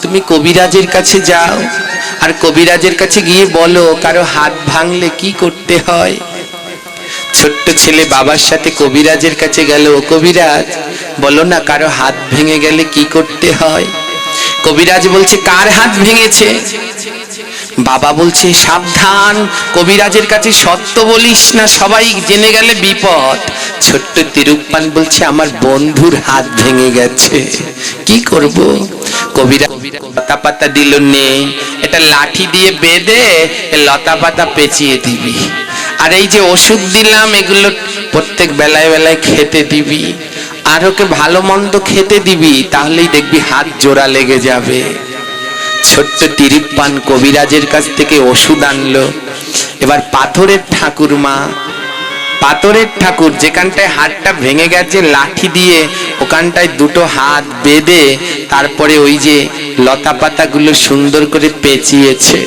তুমি কবিরাজের কাছে যাও, আর কবিরাজের কাছে গিয়ে বলো কারো হাত ভাঙলে কি করতে হয়। ছোট্ট ছেলে বাবার সাথে কবিরাজের কাছে গেল। ও কবিরাজ, বলো না কারো হাত ভেঙে গেলে কি করতে হয়। কবিরাজ বলছে, কার হাত ভেঙেছে? বাবা বলছে, সাবধান, কবিরাজের কাছে সত্য বলিস না, সবাই জেনে গেলে বিপদ। ছোট্ট তিরুপ্পান বলছে, আমার বন্ধুর হাত ভেঙে গেছে, কি করব? কবিরাজ লতা পাতা দিল, নে এটা লাঠি দিয়ে বেঁধে লতা পাতা পেঁচিয়ে দিবি, আর এই যে ওষুধ দিলাম এগুলো প্রত্যেক বেলায় বেলায় খেতে দিবি, আর ওকে ভালো মন্দ খেতে দিবি, তাহলেই দেখবি হাত জোড়া লেগে যাবে। ছোট্ট তিরুপ্পান কবিরাজের কাছ থেকে ওষুধ আনলো। এবার পাথরের ঠাকুর, মা পাথরের ঠাকুর যেখানটায় হাতটা ভেঙে গেছে লাঠি দিয়ে ওখানটায় দুটো হাত বেঁধে তারপরে ওই যে লতা পাতাগুলো সুন্দর করে পেঁচিয়েছে।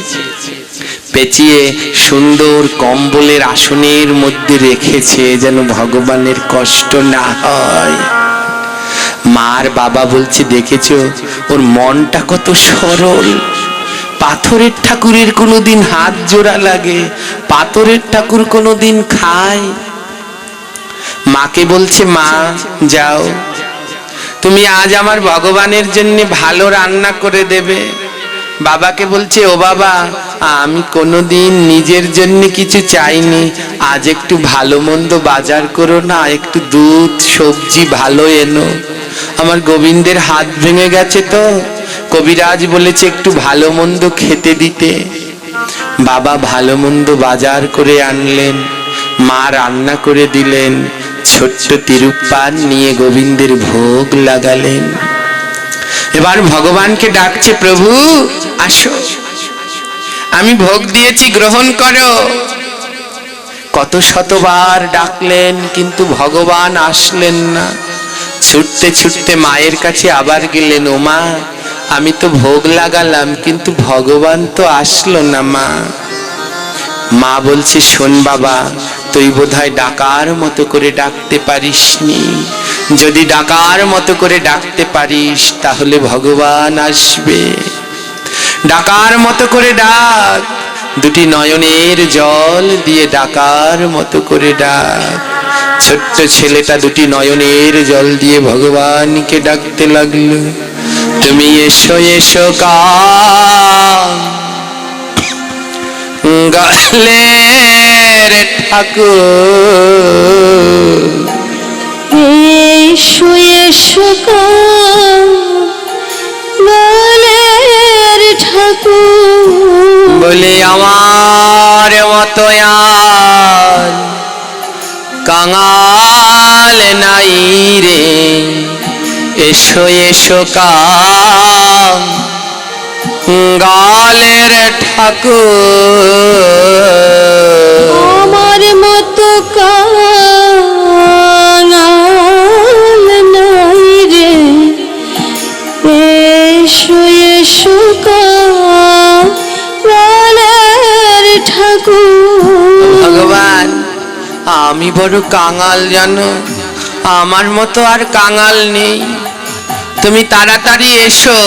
পেঁচিয়ে সুন্দর কম্বলের আসনের মধ্যে রেখেছে, যেন ভগবানের কষ্ট না হয়। মার বাবা বলছে, দেখেছো ওর মনটা কত সরল। পাথরের ঠাকুরের কোনোদিন হাত জোড়া লাগে, পাথরের ঠাকুর কোনোদিন খায়। মাকে বলছে, মা যাও, তুমি আজ আমার ভগবানের জন্য ভালো রান্না করে দেবে। বাবাকে বলছে, ও বাবা, আমি কোনোদিন নিজের জন্য কিছু চাইনি, আজ একটু ভালো মন্দ বাজার করো না, একটু দুধ সবজি ভালো এনো, আমার গোবিন্দের হাত ভেঙে গেছে তো কবিরাজ বলেছে একটু ভালো মন্দ খেতে দিতে। বাবা ভালো মন্দ বাজার করে আনলেন, মা রান্না করে দিলেন। ছোট্ট তিরুপ্পান নিয়ে গোবিন্দের ভোগ লাগালেন। এবার ভগবানকে ডাকছে, প্রভু আসো, আমি ভোগ দিয়েছি, গ্রহণ করো। কত শতবার ডাকলেন, কিন্তু ভগবান আসলেন না। ছুটতে ছুটতে মায়ের কাছে আবার গেলেন, ও মা, আমি তো ভোগ লাগালাম, কিন্তু ভগবান তো আসলো না। মা বলছে, শোন বাবা, তুই বোধহয় ডাকার মতো করে ডাকতে পারিসনি। যদি ডাকার মতো করে ডাকতে পারিস তাহলে ভগবান আসবে। ডাকার মতো করে ডাক, দুটি নয়নের জল দিয়ে ডাকার মতো করে ডাক। ছোট্ট ছেলেটা দুটি নয়নের জল দিয়ে ভগবানকে ডাকতে লাগলো, তুমি এসো এসো কাঙালের ঠাকুর, এসো এসো কাঙালের ঠাকুর, বলে আমার মতো আর কাঙাল নাই রে। এসো এসো কাঙালের ঠাকুর, আমার মতো কাঙাল নাই রে। এসো এসো কাঙালের ঠাকুর। ভগবান, আমি বড় কাঙাল জানো, আমার মতো আর কাঙাল নেই। তুমি তাড়াতাড়ি এসো,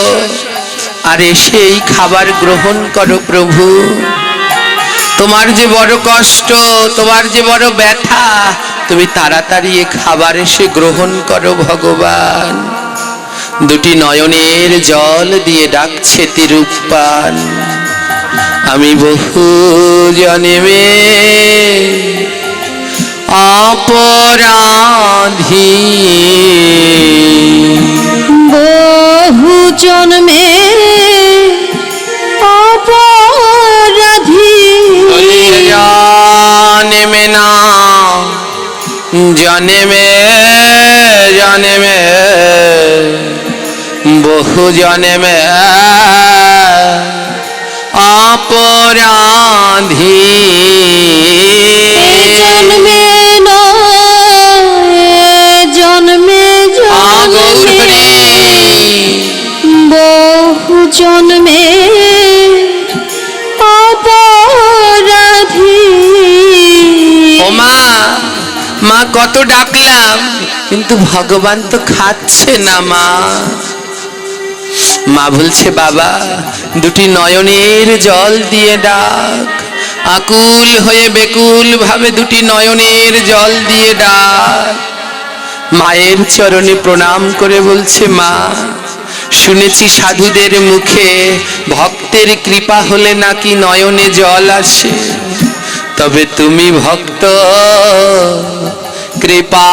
আর এসে এই খাবার গ্রহণ করো প্রভু। তোমার যে বড় কষ্ট, তোমার যে বড় ব্যথা, তুমি তাড়াতাড়ি এ খাবার এসে গ্রহণ করো ভগবান। দুটি নয়নের জল দিয়ে ডাকছে তিরুপ্পান, আমি বহু জন্মে অপরাধী, বহু জন্মে অপরাধী, জন্মে না জন্মে জন্মে, বহু জন্মে অপরাধী, জন্মে জন্মে জন্মে, বহু জন্মে অপরাধী। ও মা, মা কত ডাকলাম, কিন্তু ভগবান তো খাচ্ছে না। মা বলছে, বাবা, দুটি নয়নের জল দিয়ে ডাক। আকুল হয়ে বেকুল ভাবে দুটি নয়নের জল দিয়ে ডাক। মায়ের চরণে প্রণাম করে বলছে, মা, শুনেছি সাধুদের মুখে ভক্তের কৃপা হলে নাকি নয়নে জল আসে, তবে তুমি ভক্ত, কৃপা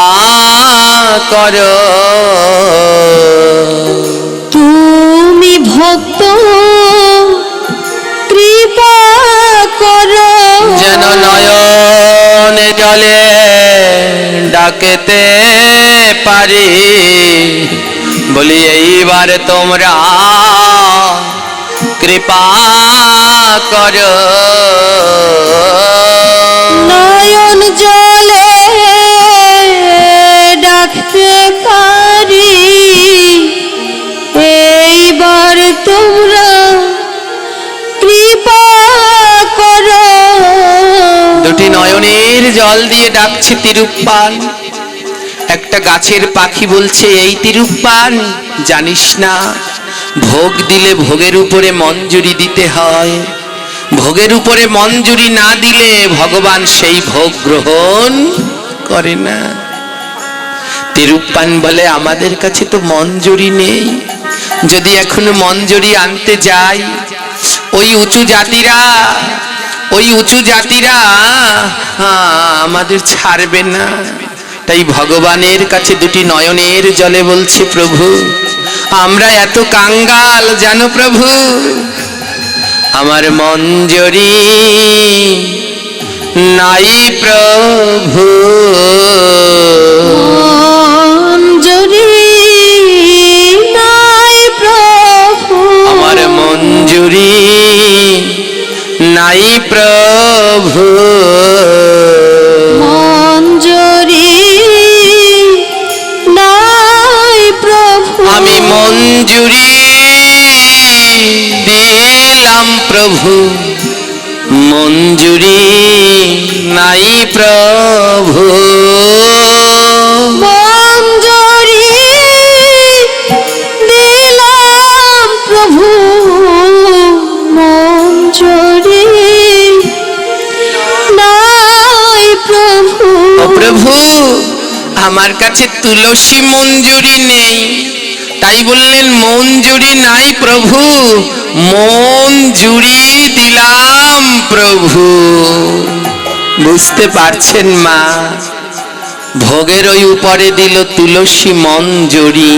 করো। তুমি ভক্ত, কৃপা করো, যেন নয়নে জলে ডাকেতে পারি। বলি এইবার তোমরা কৃপা করো। নয়ন জলে ডাকতে পারি, এইবার তোমরা কৃপা করো। দুটি নয়নের জল দিয়ে ডাকছে তিরুপ্পান। একটা গাছের পাখি বলছে, এই তিরুপ্পান, জানিস না, ভোগ দিলে ভোগের উপরে মঞ্জুরি দিতে হয়। ভোগের উপরে মঞ্জুরি না দিলে ভগবান সেই ভোগ গ্রহণ করে না। তিরুপ্পান বলে, আমাদের কাছে তো মঞ্জুরি নেই। যদি এখনো মঞ্জুরি আনতে যাই, ওই উঁচু জাতিরা আমাদের ছাড়বে না। তাই ভগবানের কাছে দুটি নয়নের জলে বলছে, প্রভু, আমরা এত কাঙ্গাল জানো প্রভু, আমার মঞ্জুরি নাই প্রভু মঞ্জুরি নাই প্রভু আমার মঞ্জুরি নাই প্রভু মঞ্জুরি নাই প্রভু আমি মঞ্জুরি দিলাম প্রভু মঞ্জুরি নাই প্রভু মঞ্জুরি দিলাম প্রভু মঞ্জুরি নাই প্রভু ও প্রভু আমার কাছে তুলসী মঞ্জুরি নেই তাই বললেন মঞ্জুরি নাই প্রভু মঞ্জুরি দিলাম প্রভু বুঝতে পারছেন মা ভোগের ওই উপরে দিল তুলসী মঞ্জুরি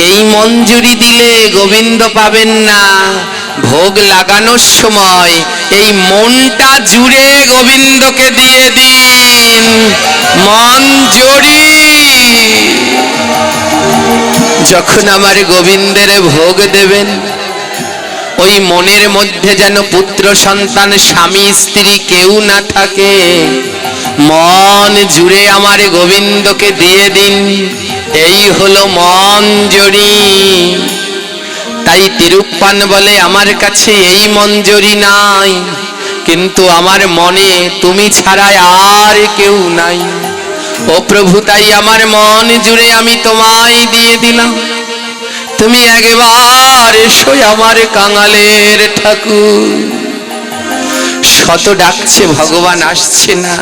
এই মঞ্জুরি দিলে গোবিন্দ পাবেন না ভোগ লাগানোর সময় এই মনটা জুড়ে গোবিন্দকে দিয়ে দিন মঞ্জুরি যখন আমার গোবিন্দের ভোগ দেবেন ওই মনের মধ্যে যেন পুত্র সন্তান স্বামী স্ত্রী কেউ না থাকে মন জুড়ে আমার গোবিন্দকে দিয়ে দিন এই হলো মঞ্জুরি তাই তিরুপ্পান বলে আমার কাছে এই মঞ্জুরি নাই কিন্তু আমার মনে তুমি ছাড়া আর কেউ নাই ও প্রভু তাই আমার মন জুড়ে আমি তোমায় দিয়ে দিলাম তুমি একবার এসো আমার কাঙালের ঠাকুর শত ডাকছে ভগবান আসছে না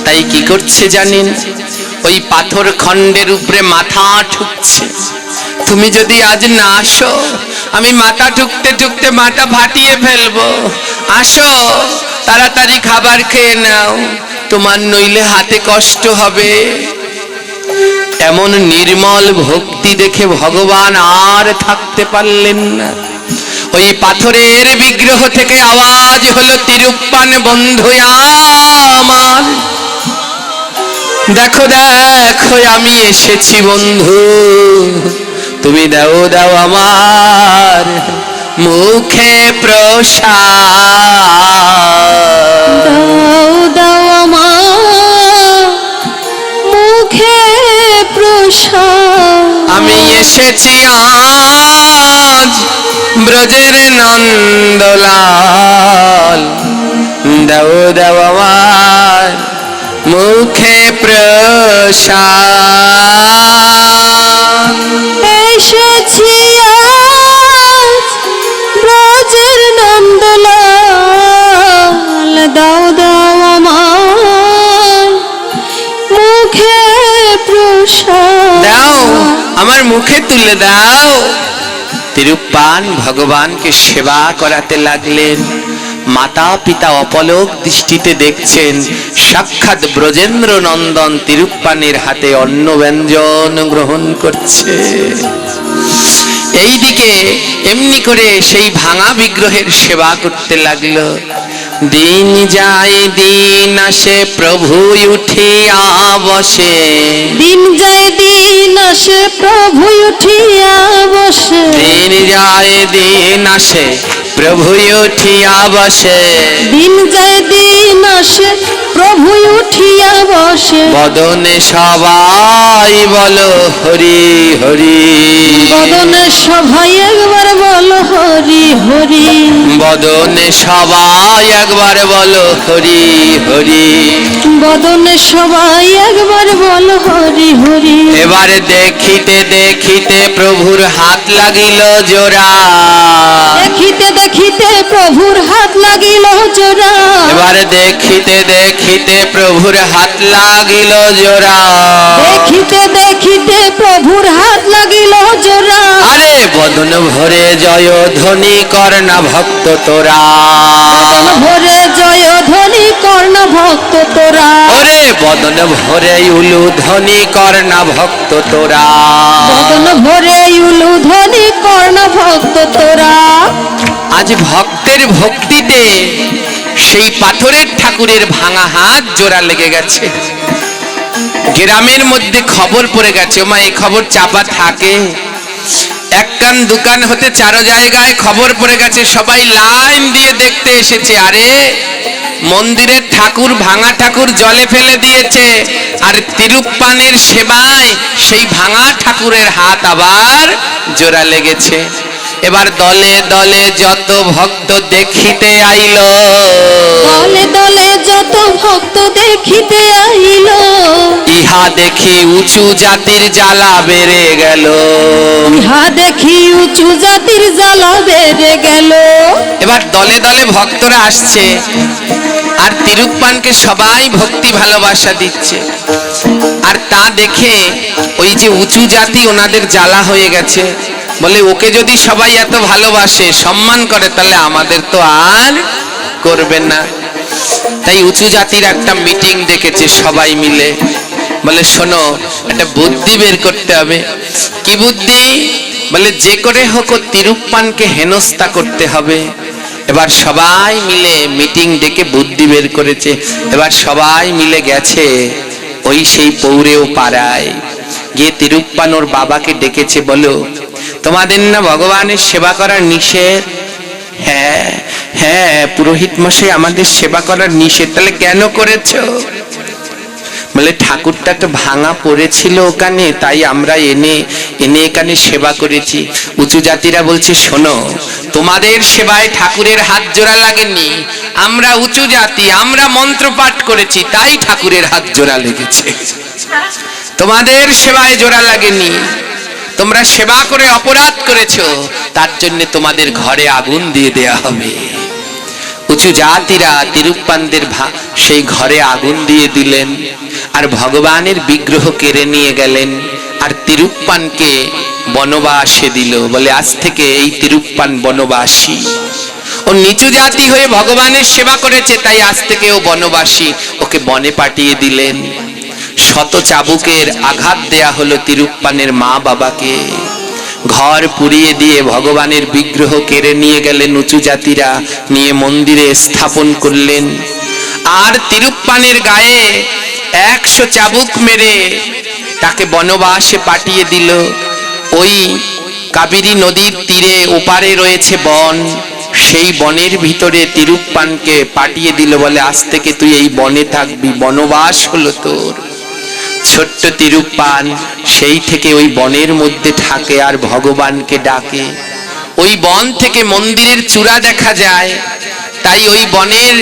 তাই কি করছে জানেন ওই পাথর খণ্ডের উপরে মাথা ঠুকছে তুমি যদি আজ না আসো আমি মাথা ঠুকতে ঠুকতে মাথা ফাটিয়ে ফেলবো আসো তাড়াতাড়ি খাবার খেয়ে নাও তোমার নইলে হাতে কষ্ট হবে এমন নির্মল ভক্তি দেখে ভগবান আর থাকতে পারলেন না ওই পাথরের বিগ্রহ থেকে আওয়াজ হলো তিরুপ্পান বন্ধু আমার দেখো দেখো আমি এসেছি বন্ধু তুমি দাও দাও আমার মুখে প্রসাদ দাও দাও আমার মুখে প্রসাদ আমি এসেছি আজ ব্রজের নন্দলাল দাও দাও আমার মুখে প্রসাদ এসেছি আজ ব্রজের নন্দলাল দাও দাও আমার মুখে প্রসাদ দাও আমার মুখে তুলে দাও তিরুপ্পান ভগবানকে সেবা করাতে লাগলেন মাতা পিতা অপলক দৃষ্টিতে দেখছেন সাক্ষাৎ ব্রজেন্দ্র নন্দন তিরুপ্পানের হাতে অন্ন ব্যঞ্জন গ্রহণ করছে এইদিকে এমনি করে সেই ভাঙা বিগ্রহের সেবা করতে লাগলো দিন যায় দিন আসে প্রভু উঠিয়া বসে দিন যায় দিন আসে প্রভু উঠিয়া বসে দিন যায় দিন আসে প্রভু উঠিয়া বসে দিন যায় দিন আসে প্রভু উঠিয়া বসে বদনে সবাই বলো হরি হরি বদনে সবাই একবার বলো হরি হরি বদনে সবাই একবার বলো হরি হরি বদনে সবাই একবার বলো হরি হরি এবারে দেখিতে দেখিতে প্রভুর হাত লাগিল জোড়া দেখিতে দেখিতে প্রভুর হাত লাগিল জোড়া এবারে দেখিতে দেখিতে প্রভুর হাত লাগিল জোড়া দেখিতে দেখিতে প্রভুর হাত লাগিল জোড়া আরে বদন ভরে জয় ধ্বনি কর্ণা ভক্ত তোরা ভরে জয় ধ্বনি কর্ণ ভক্ত তোরা ওরে বদন ভরে উলু ধ্বনি কর্ণা ভক্ত তোরা বদন ভরে উলু ধ্বনি কর্ণ ভক্ত তোরা আজ ভক্তের ভক্তিতে সেই পাথরের ঠাকুরের ভাঙা হাত জোড়া লেগে গেছে। গ্রামের মধ্যে খবর পড়ে গেছে, ওমা এই খবর চাপা থাকে, এক কান দোকান হতে চারো জায়গায় খবর পড়ে গেছে, সবাই লাইন দিয়ে দেখতে এসেছে। আরে মন্দিরের ঠাকুর, ভাঙা ঠাকুর জলে ফেলে দিয়েছে, আর তিরুপ্পানের সেবায় সেই ভাঙা ঠাকুরের হাত আবার জোড়া লেগেছে। এবার দলে দলে যত ভক্ত দেখিতে আইল, দলে দলে যত ভক্ত দেখিতে আইল, ইহা দেখি উঁচু জাতির জ্বালা বেড়ে গেল। ইহা দেখি উঁচু জাতির জ্বালা বেড়ে গেল। এবার দলে দলে ভক্তরা আসছে, আর তিরুপ্পানকে সবাই ভক্তি ভালোবাসা দিচ্ছে। আর তা দেখে ওই যে উঁচু জাতি, ওনাদের জ্বালা হয়ে গেছে। বলে ওকে যদি সবাই এত ভালোবাসে, সম্মান করে, তাহলে আমাদের তো আর করবে না। তাই উঁচু জাতির একটা মিটিং ডেকেছে সবাই মিলে। বলে শোনো, একটা বুদ্ধি বের করতে হবে। কি বুদ্ধি? বলে যে করে হোক তিরুপ্পানকে হেনস্থা করতে হবে। এবার সবাই মিলে মিটিং ডেকে বুদ্ধি বের করেছে। এবার সবাই মিলে গেছে ওই সেই পৌরেও পাড়ায় গিয়ে তিরুপ্পান ওর বাবাকে ডেকেছে। বলো, তোমাদের না ভগবানের সেবা করার নিষেধ? হ্যাঁ হ্যাঁ পুরোহিত মশাই, আমাদের সেবা করার নিষেধ। তাহলে কেন করেছো? বলে ঠাকুরটা তো ভাঙা পড়েছিল ওখানে, তাই আমরা এনে এখানে সেবা করেছি। উঁচু জাতিরা বলছে শোনো, তোমাদের সেবায় ঠাকুরের হাত জোড়া লাগেনি, আমরা উঁচু জাতি, আমরা মন্ত্র পাঠ করেছি, তাই ঠাকুরের হাত জোড়া লেগেছে। তোমাদের সেবায় জোড়া লাগেনি, তোমরা সেবা করে অপরাধ করেছো, তার জন্য তোমাদের ঘরে আগুন দিয়ে দেয়া হবে। উঁচু জাতিরা তিরুপ্পানদের সেই ঘরে আগুন দিয়ে দিলেন, আর ভগবানের বিগ্রহ কেড়ে নিয়ে গেলেন, আর তিরুপ্পানকে বনবাসে দিল। বলে আজ থেকে এই তিরুপ্পান বনবাসী। ও নিচু জাতি হয়ে ভগবানের সেবা করেছে, তাই আজ থেকে ও বনবাসী। ওকে বনে পাঠিয়ে দিলেন। শত চাবুকের আঘাত দেয়া হলো তিরুপ্পানের মা বাবাকে। ঘর পুড়িয়ে দিয়ে ভগবানের বিগ্রহ কেড়ে নিয়ে গেলেন উঁচু জাতিরা, নিয়ে মন্দিরে স্থাপন করলেন। আর তিরুপ্পানের গায়ে 100 চাবুক মেরে তাকে বনবাসে পাঠিয়ে দিল। ওই কাবেরী নদীর তীরে ওপারে রয়েছে বন, সেই বনের ভিতরে তিরুপ্পানকে পাঠিয়ে দিল। বলে আজ থেকে তুই এই বনে থাকবি, বনবাস হলো তোর। ছোট্ট তিরুপ্পান সেই থেকে ওই বনের মধ্যে থাকে আর ভগবানকে ডাকে। ওই বন থেকে মন্দিরের চূড়া দেখা যায়, তাই ওই বনের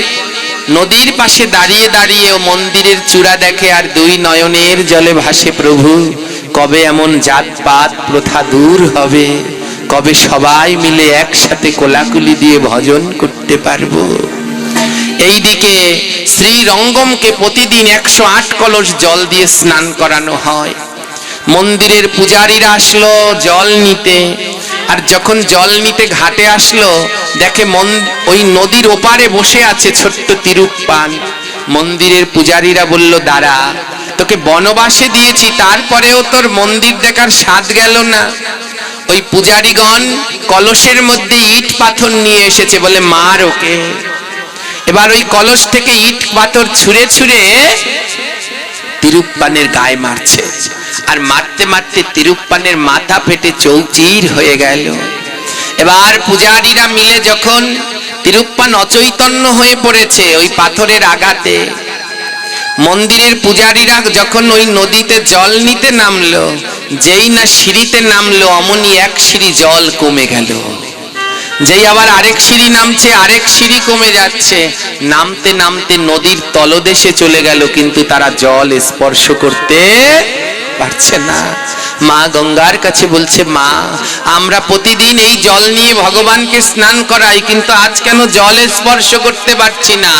নদীর পাশে দাঁড়িয়ে দাঁড়িয়ে ও মন্দিরের চূড়া দেখে, আর দুই নয়নের জলে ভাসে প্রভু, কবে এমন জাতপাত প্রথা দূর হবে, কবে সবাই মিলে একসাথে কোলাকুলি দিয়ে ভজন করতে পারবো। এইদিকে শ্রীরঙ্গমকে প্রতিদিন 108 কলস জল দিয়ে স্নান করানো হয়। মন্দিরের পূজারীরা আসলো জল নিতে, আর যখন জল নিতে ঘাটে আসলো, দেখে ওই নদীর ওপারে বসে আছে ছোট্ট তিরুপ্পান। মন্দিরের পূজারীরা বলল, দাঁড়া, তোকে বনবাসে দিয়েছি, তারপরেও তোর মন্দির দেখার স্বাদ গেল না। ওই পূজারীগণ কলসের মধ্যে ইট পাথর নিয়ে এসেছে, বলে মার ওকে। এবার ওই কলস থেকে ইট পাথর ছুঁড়ে ছুঁড়ে তিরুপ্পানের গায়ে মারছে, আর মারতে মারতে তিরুপ্পানের মাথা ফেটে চৌচির হয়ে গেল। এবার পূজারীরা মিলে যখন তিরুপ্পান অচৈতন্য হয়ে পড়েছে ওই পাথরের আঘাতে, মন্দিরের পূজারীরা যখন ওই নদীতে জল নিতে নামলো, যেই না সিঁড়িতে নামলো, অমনি এক সিঁড়ি জল কমে গেল। যেই আবার আরেক সিঁড়ি নামছে, আরেক সিঁড়ি কমে যাচ্ছে। নামতে নামতে নদীর তলদেশে চলে গেল, কিন্তু তারা জল স্পর্শ করতে পারছে না। মা গঙ্গার কাছে বলছে, মা, আমরা প্রতিদিন এই জল নিয়ে ভগবানকে স্নান করাই, কিন্তু আজ কেন জল স্পর্শ করতে পারছি না?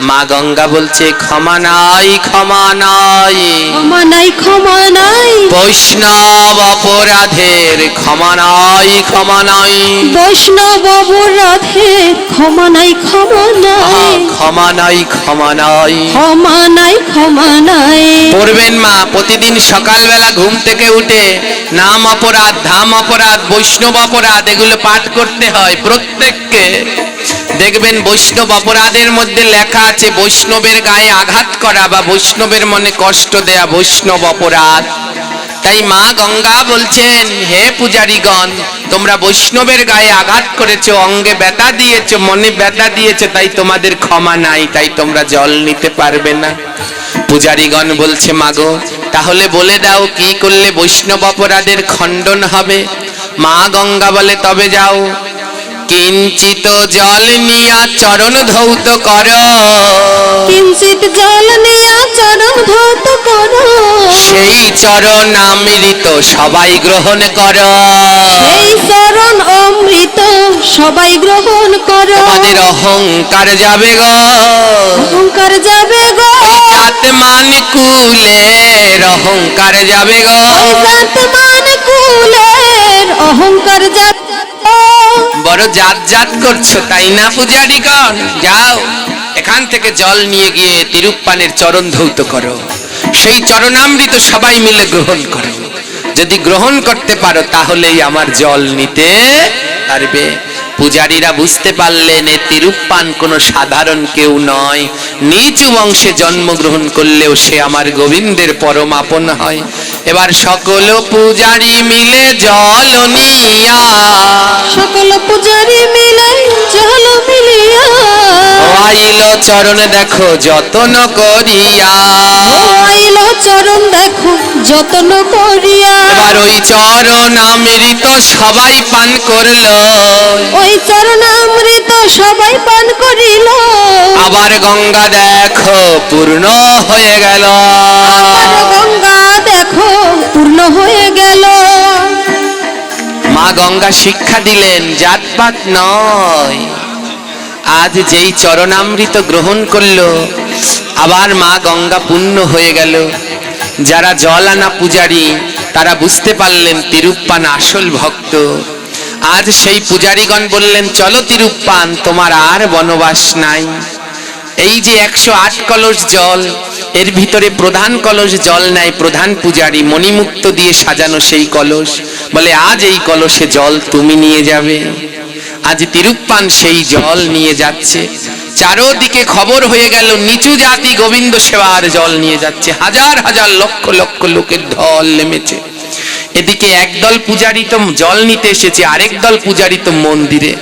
মা গঙ্গা বলছে, ক্ষমা নাই, ক্ষমা নাই, ক্ষমা নাই, ক্ষমা নাই, বৈষ্ণব অপরাধের ক্ষমা নাই, ক্ষমা নাই, বৈষ্ণব অপরাধের ক্ষমা নাই, ক্ষমা নাই, ক্ষমা নাই, ক্ষমা নাই, ক্ষমা নাই, ক্ষমা নাই। পড়বেন মা, প্রতিদিন সকালবেলা ঘুম থেকে উঠে নাম অপরাধ, ধাম অপরাধ, বৈষ্ণব অপরাধ, এগুলো পাঠ করতে হয় প্রত্যেককে। দেখবেন বৈষ্ণব অপরাধের মধ্যে লেখা আছে বৈষ্ণবের গায়ে আঘাত করা বা বৈষ্ণবের মনে কষ্ট দেয়া বৈষ্ণব অপরাধ। তাই মা গঙ্গা বলছেন, হে পূজারীগণ, তোমরা বৈষ্ণবের গায়ে আঘাত করেছো, অঙ্গে ব্যথা দিয়েছো, মনে ব্যথা দিয়েছো, তাই তোমাদের ক্ষমা নাই, তাই তোমরা জল নিতে পারবে না। পূজারীগণ বলছে, মাগো তাহলে বলে দাও কি করলে বৈষ্ণব অপরাধের খণ্ডন হবে। মা গঙ্গা বলে, তবে যাও, কিঞ্চিত জল নিয়া চরণ ধৌত কর, কিঞ্চিত জল নিয়া চরণ ধৌত করো, সেই চরণ অমৃত সবাই গ্রহণ কর, সেই চরণ অমৃত সবাই গ্রহণ করো। তোমাদের অহংকার যাবে গো, অহংকার যাবে গো, জাতমান কুলের অহংকার যাবে গো। ওই জাতমান কুলের অহংকার যাবে গো। বড় জাত জাত করছো তাই না পূজারীগণ? যাও, এখান থেকে জল নিয়ে গিয়ে তিরুপ্পানের চরণ ধৌত করো, সেই চরণামৃত সবাই মিলে গ্রহণ করো। যদি গ্রহণ করতে পারো তাহলেই আমার জল নিতে পারবে। পূজারীরা বুঝতে পারলেন এ তিরুপ্পান কোনো সাধারণ কেউ নয়, নিচু বংশে জন্মগ্রহণ করলেও সে আমার গোবিন্দের পরম আপন হয়। এবার সকল পূজারী মিলে জল নিয়া, সকল পূজারী মিলে জল মিলিয়া, আইল চরণ দেখো যতন করিয়া, আইল চরণ দেখো যতন করিয়া। এবার ওই চরণ অমৃত সবাই পান করলো, ওই চরণামৃত সবাই পান করিল। আবার গঙ্গা দেখো পূর্ণ হয়ে গেল। আবার গঙ্গা দেখো পূর্ণ হয়ে গেল। মা গঙ্গা শিক্ষা দিলেন জাতপাত নয়। আজ যেই চরণামৃত গ্রহণ করলো আবার মা গঙ্গা পূর্ণ হয়ে গেল। যারা জল আনা পূজারী তারা বুঝতে পারলেন তিরুপ্পান আসল ভক্ত। আজ সেই পূজারীগণ বললেন, চলো তিরুপ্পান, তোমার আর বনবাস নাই। এই যে 108 কলস জল, এর ভিতরে প্রধান কলস জল নেয় প্রধান পূজারী, মণিমুক্ত দিয়ে সাজানো সেই কলস। বলে, আজ এই কলসে জল তুমি নিয়ে যাবে। আজ তিরুপ্পান সেই জল নিয়ে যাচ্ছে। চারোদিকে খবর হয়ে গেল নিচু জাতি গোবিন্দ সেবার জল নিয়ে যাচ্ছে। হাজার হাজার লক্ষ লক্ষ লোকের ঢল নেমেছে। এদিকে একদল পূজারী তো জল নিতে এসেছে, আরেক দল পূজারী তো মন্দিরে।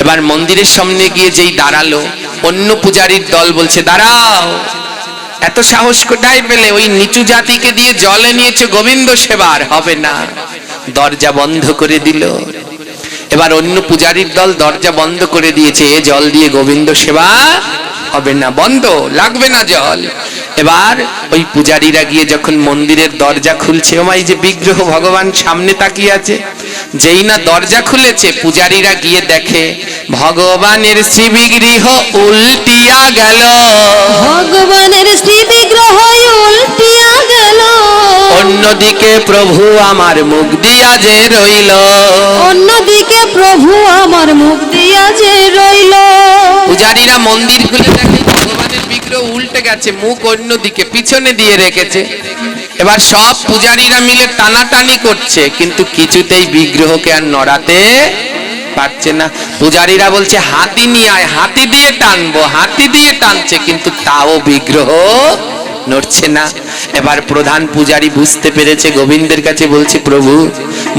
এবার মন্দিরের সামনে গিয়ে যেই দাঁড়ালো, অন্য পূজারীর দল বলছে, দাঁড়াও, এত সাহস কোথায় পেলে? ওই নিচু জাতিকে দিয়ে জলে নিয়েছে গোবিন্দ সেবার, হবে না। দরজা বন্ধ করে দিল। এবার অন্য পূজারীর দল দরজা বন্ধ করে দিয়েছে, এ জল দিয়ে গোবিন্দ সেবা হবে না, বন্ধ, লাগবে না জল। এবার ওই পূজারীরা গিয়ে যখন মন্দিরের দরজা খুলছে, ওমাই যে বিগ্রহ ভগবান সামনে তাকিয়ে আছে, যেই না দরজা খুলেছে পূজারীরা গিয়ে দেখে ভগবানের শ্রী বিগ্রহ উল্টিয়া গেল। ভগবানের শ্রী বিগ্রহ উল্টিয়া গেল। অন্যদিকে প্রভু আমার মুখ দিয়া যে রইল। অন্যদিকে প্রভু আমার মুখ দিয়া যে রইল। পূজারীরা মন্দির খুলে দেখে ভগবানের বিগ্রহ উল্টে গেছে, মুখ অন্যদিকে পিছনে দিয়ে রেখেছে। এবার সব পূজারীরা মিলে টানাটানি করছে, কিন্তু কিছুতেই বিগ্রহকে আর নড়াতে পারছে না। পূজারীরা বলছে, হাতি নিয়ে আয়, হাতি দিয়ে টানবো। হাতি দিয়ে টানছে, কিন্তু তাও বিগ্রহ নড়ছে না। এবার প্রধান পূজারী বুঝতে পেরেছে, গোবিন্দের কাছে বলছে, প্রভু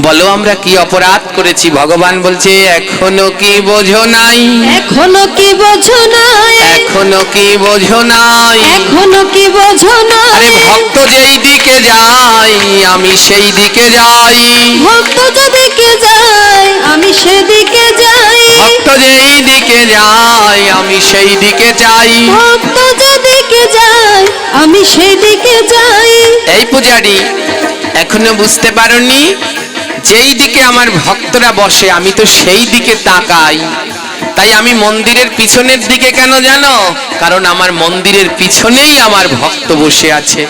বলো আমরা কি অপরাধ করেছি? ভগবান বলছে, এখনো কি বোঝো নাই? এখনো কি বোঝো নাই? এখনো কি বোঝো নাই? এখনো কি বোঝো নাই? আরে ভক্ত যেই দিকে যাই আমি সেই দিকে যাই। ভক্ত যেদিকে যায় আমি সেদিকে যাই। ভক্ত যেই দিকে যাই আমি সেই দিকে যাই। ভক্ত যেদিকে যায় আমি সেদিকে যাই। এই পূজারী, এখনো বুঝতে পারোনি? যেই দিকে আমার ভক্তরা বসে আমি তো সেই দিকে তাকাই। তাই আমি মন্দিরের পিছনের দিকে কেন জানো? কারণ আমার মন্দিরের পিছনেই আমার ভক্ত বসে আছে।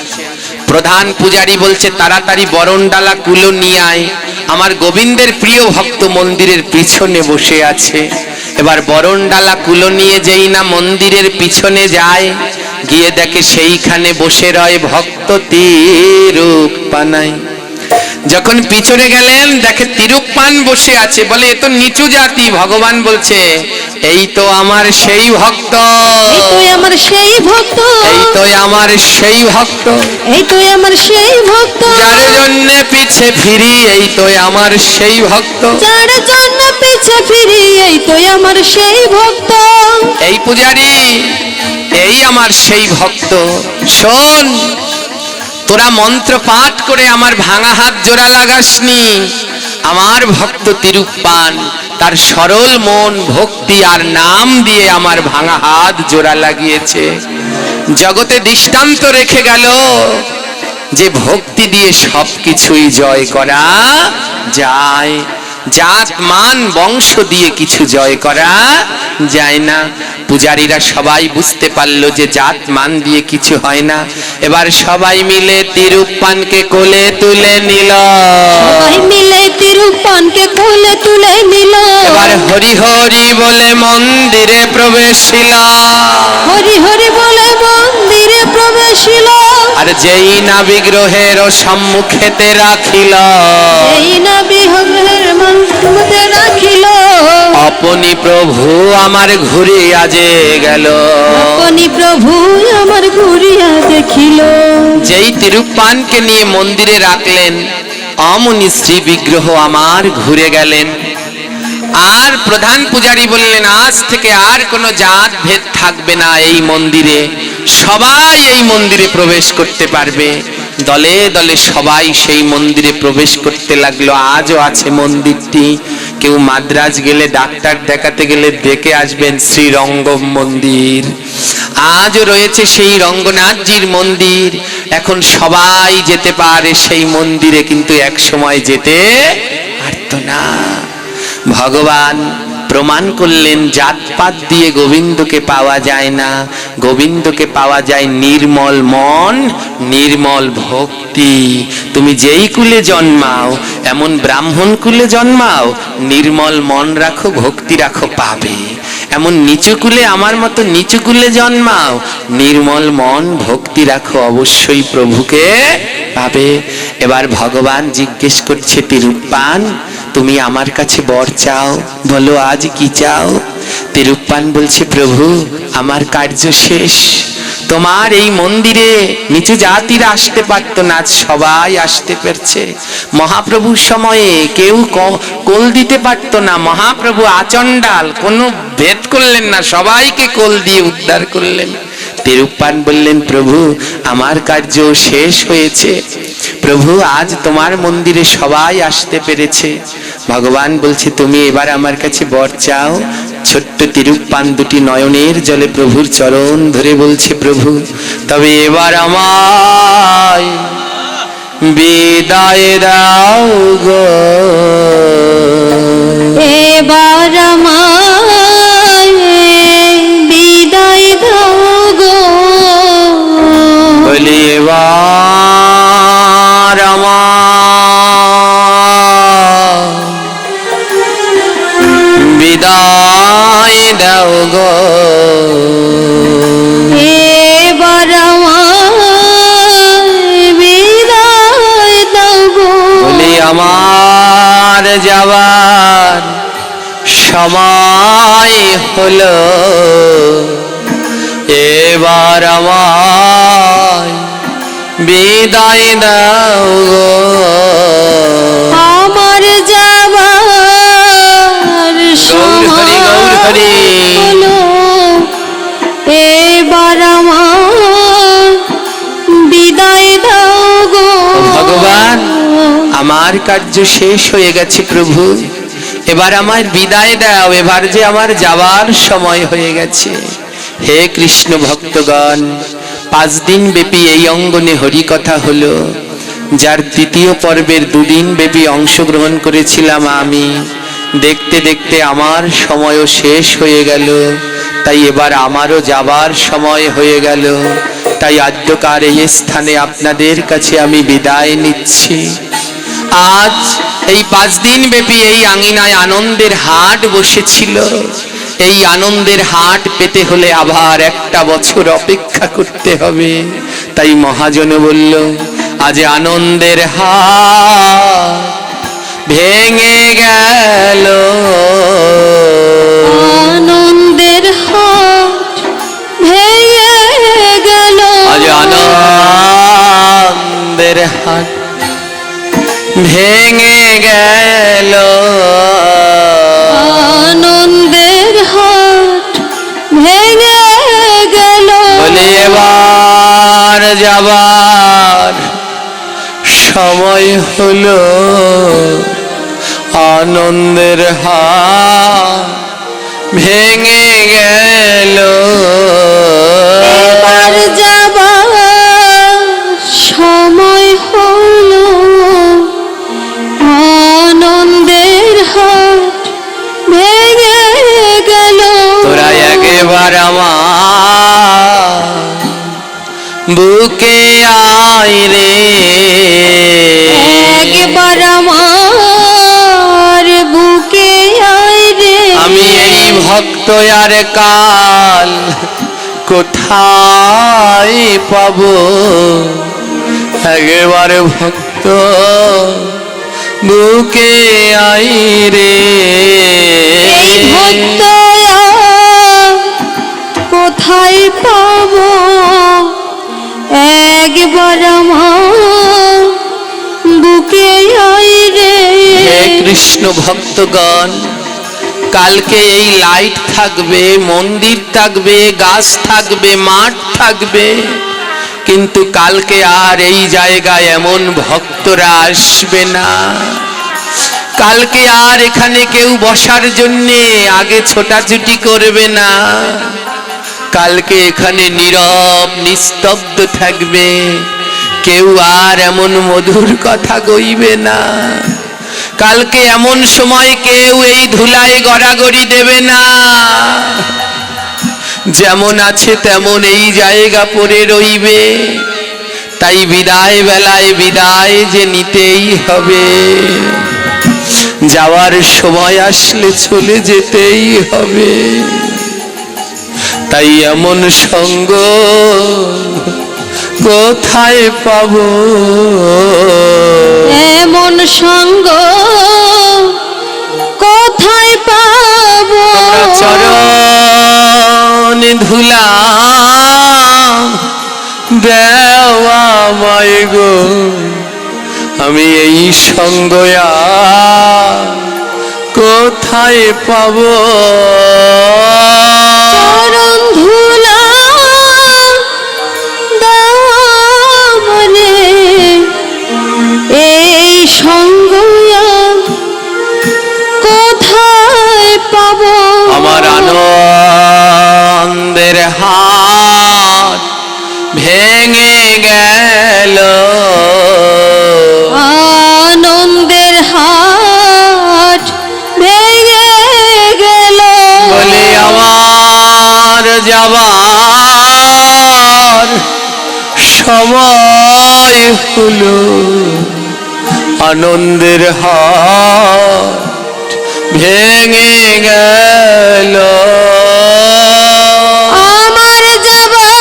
প্রধান পূজারী বলছে, তাড়াতাড়ি বরণডালা কুলো নিয়ে আয়, আমার গোবিন্দের প্রিয় ভক্ত মন্দিরের পিছনে বসে আছে। এবার বরণডালা কুলো নিয়ে যেই না মন্দিরের পিছনে যায়, গিয়ে দেখে সেইখানে বসে রয় ভক্ত তিরুপ্পানাই। যখন পিছনে গেলেন দেখে তিরুপ্পান বসে আছে, বলে এ তো নিচু জাতি। ভগবান বলছে এই তো আমার সেই ভক্ত, এই তো আমার সেই ভক্ত, এই তো আমার সেই ভক্ত, এই তো আমার সেই ভক্ত, যার জন্য পিছে ফিরি এই তো আমার সেই ভক্ত, যার জন্য পিছে ফিরি এই তো আমার সেই ভক্ত। এই পূজারি এই আমার সেই ভক্ত। শোন, তোরা মন্ত্র পাঠ করে আমার ভাঙা হাত জোড়া লাগাসনি। আমার ভক্ত তিরুপ্পান তার সরল মন, ভক্তি আর নাম দিয়ে আমার ভাঙা হাত জোড়া লাগিয়েছে। জগতে দৃষ্টান্ত রেখে গেল যে ভক্তি দিয়ে সবকিছুই জয় করা যায়। জাত মান বংশ দিয়ে কিছু জয় করা যায় না। পূজারীরা সবাই বুঝতে পারলো যে জাত মান দিয়ে কিছু হয় না। এবার সবাই মিলে তিরুপ্পানকে কোলে তুলে নিল, সবাই মিলে তিরুপ্পানকে কোলে তুলে নিল। এবার হরি হরি বলে মন্দিরে প্রবেশিল, হরি হরি বলে মন্দিরে প্রবেশিল। আর যেই না বিগ্রহের সম্মুখেতে রাখিল, এই না বিগ্রহের মধ্যে রাখিল, আপনি প্রভু আমার ঘুরিয়া যে গেল। আপনি প্রভু আমার ঘুরিয়া দেখিল। যেই তিরুপ্পানকে নিয়ে মন্দিরে রাখলেন, অমনি শ্রী বিগ্রহ আমার ঘুরে গেলেন। আর প্রধান পূজারী বললেন আজ থেকে আর কোনো জাত ভেদ থাকবে না এই মন্দিরে, সবাই এই মন্দিরে প্রবেশ করতে পারবে। দলে দলে সবাই সেই মন্দিরে প্রবেশ করতে লাগলো। আজও আছে মন্দিরটি। কেউ মাদ্রাজ গেলে, ডাক্তার দেখাতে গেলে দেখে আসবেন শ্রীরঙ্গম মন্দির। আজও রয়েছে সেই রঙ্গনাথজির মন্দির। এখন সবাই যেতে পারে সেই মন্দিরে, কিন্তু এক সময় যেতে পারতো না। ভগবান প্রমাণ করলেন জাতপাত দিয়ে গোবিন্দকে পাওয়া যায় না। গোবিন্দকে পাওয়া যায় নির্মল মন, নির্মল ভক্তি। তুমি যেই কুলে জন্মাও, এমন ব্রাহ্মণ কুলে জন্মাও, নির্মল মন রাখো, ভক্তি রাখো, পাবে। এমন নিচু কুলে, আমার মতো নিচু কুলে জন্মাও, নির্মল মন ভক্তি রাখো, অবশ্যই প্রভুকে পাবে। এবার ভগবান জিজ্ঞেস করছে তিরুপ্পান, তুমি আমার কাছে বর চাও, বলো আজ কি চাও? তিরুপ্পান বলছে প্রভু আমার কার্য শেষ। তোমার এই মন্দিরে নিচু জাতিরা আসতে পারতো না, আজ সবাই আসতে পারছে। মহাপ্রভুর সময়ে কেউ কোল দিতে পারতো না, মহাপ্রভু আচণ্ডাল, কোনো ভেদ করলেন না, সবাইকে কোল দিয়ে উদ্ধার করলেন। তিরুপ্পান বললেন প্রভু আমার কার্য শেষ হয়েছে, প্রভু আজ তোমার মন্দিরে সবাই আসতে পেরেছে। ভগবান বলছে তুমি এবার আমার কাছে বর চাও। ছোট্ট তিরুপ্পান দুটি নয়নের জলে প্রভুর চরণ ধরে বলছে প্রভু তবে এবার আমায় বিদায় দাও গো, এবার আমায় বিদায় দাও গো, বলি এবার আমায় বিদায় দাও গো, এবার আমায় বিদায় দাও গো, বলি আমার যাবার সময় হলো, এবার আমায় বিদায় দাও গো, আমার যাবার সময় হলো, এবার আমায় বিদায় দাও গো। ভগবান আমার কার্য শেষ হয়ে গেছে প্রভু, এবার আমার বিদায় দাও, এবার যে আমার যাবার সময় হয়ে গেছে। হে কৃষ্ণ ভক্তগণ, 5 দিন ব্যাপী এই অঙ্গনে হরি কথা হলো, যার তৃতীয় পর্বের 2 দিন ব্যাপী অংশগ্রহণ করেছিলাম আমি। দেখতে দেখতে আমার সময়ও শেষ হয়ে গেল, তাই এবার আমারও যাবার সময় হয়ে গেল। তাই আদ্যকার এই স্থানে আপনাদের কাছে আমি বিদায় নিচ্ছি। আজ এই 5 দিন ব্যাপী এই আঙিনায় আনন্দের হাট বসেছিল। এই আনন্দের হাট পেতে হলে আবার 1 বছর অপেক্ষা করতে হবে। তাই মহাজন বলল আজ আনন্দের হাট ভেঙে গেল, আনন্দের হাট ভেঙে গেল, আজ আনন্দের হাট ভেঙে গেল, আনন্দের হাট ভেঙে গেল। বলি এবার যাবার সময় হলো, আনন্দের হাট ভেঙে গেল, এবার যাবার সময় হলো, আনন্দের হাট ভেঙে গেল। তোরা একেবার আমার বুকে আয় রে, একবার আমার বুকে আয় রে। আমি এই ভক্ত আর কাল কোথায় পাবো, একবার ভক্ত বুকে আই রে। এই ভক্ত কোথায় পাবো, একবার আমার বুকে আয় রে। হে কৃষ্ণ ভক্তগণ, কালকে এই লাইট থাকবে, মন্দির থাকবে, গাছ থাকবে, মাঠ থাকবে, কিন্তু কালকে আর এই জায়গায় এমন ভক্তরা আসবে না। কালকে আর এখানে কেউ বসার জন্যে আগে ছোটাছুটি করবে না। কালকে এখানে নীরব নিস্তব্ধ থাকবে, কেউ আর এমন মধুর কথা কইবে না। কালকে এমন সময় কেউ এই ধুলায় গড়াগড়ি দেবে না। যেমন আছে তেমন এই জায়গা পড়ে রইবে। তাই বিদায় বেলায় বিদায় যে নিতেই হবে, যাওয়ার সময় আসলে চলে যেতেই হবে। তাই এমন সঙ্গ কোথায় পাবো, এমন সঙ্গ কোথায় পাবো। চরণ ধুলা দেওয়া মায় গো, আমি এই সঙ্গ আর কোথায় পাবো। চরণ ধুলা দামনে এই সঙ্গ কোথায় পাবো। আমার আনন্দের হাট ভেঙে গেল, আনন্দের হাট ভেঙে গেল। বলে আমার যাবার সময় হলো, আনন্দের হাট ভেঙে গেল। আমার যাবার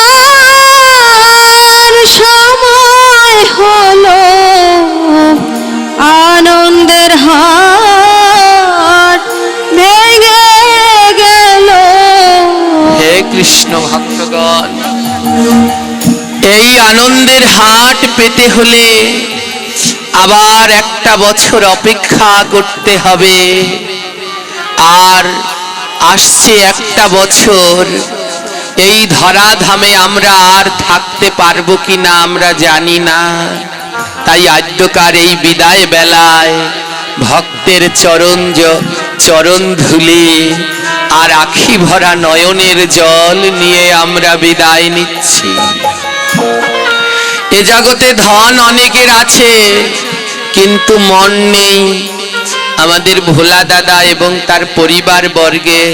সময় হলো, আনন্দের হাট ভেঙে গেল। হে কৃষ্ণ ভক্তগণ, এই আনন্দের হাট পেতে হলে আবার একটা বছর অপেক্ষা করতে হবে। আর আসছে একটা বছর, এই ধরাধামে আমরা আর থাকতে পারবো কিনা আমরা জানি না। তাই আদ্যকার এই বিদায় বেলায় ভক্তের চরণ ধুলি আর আখি ভরা নয়নের জল নিয়ে আমরা বিদায় নিচ্ছি। এ জগতে ধন অনেকের আছে, কিন্তু মন নেই। আমাদের ভোলা দাদা এবং তার পরিবার বর্গে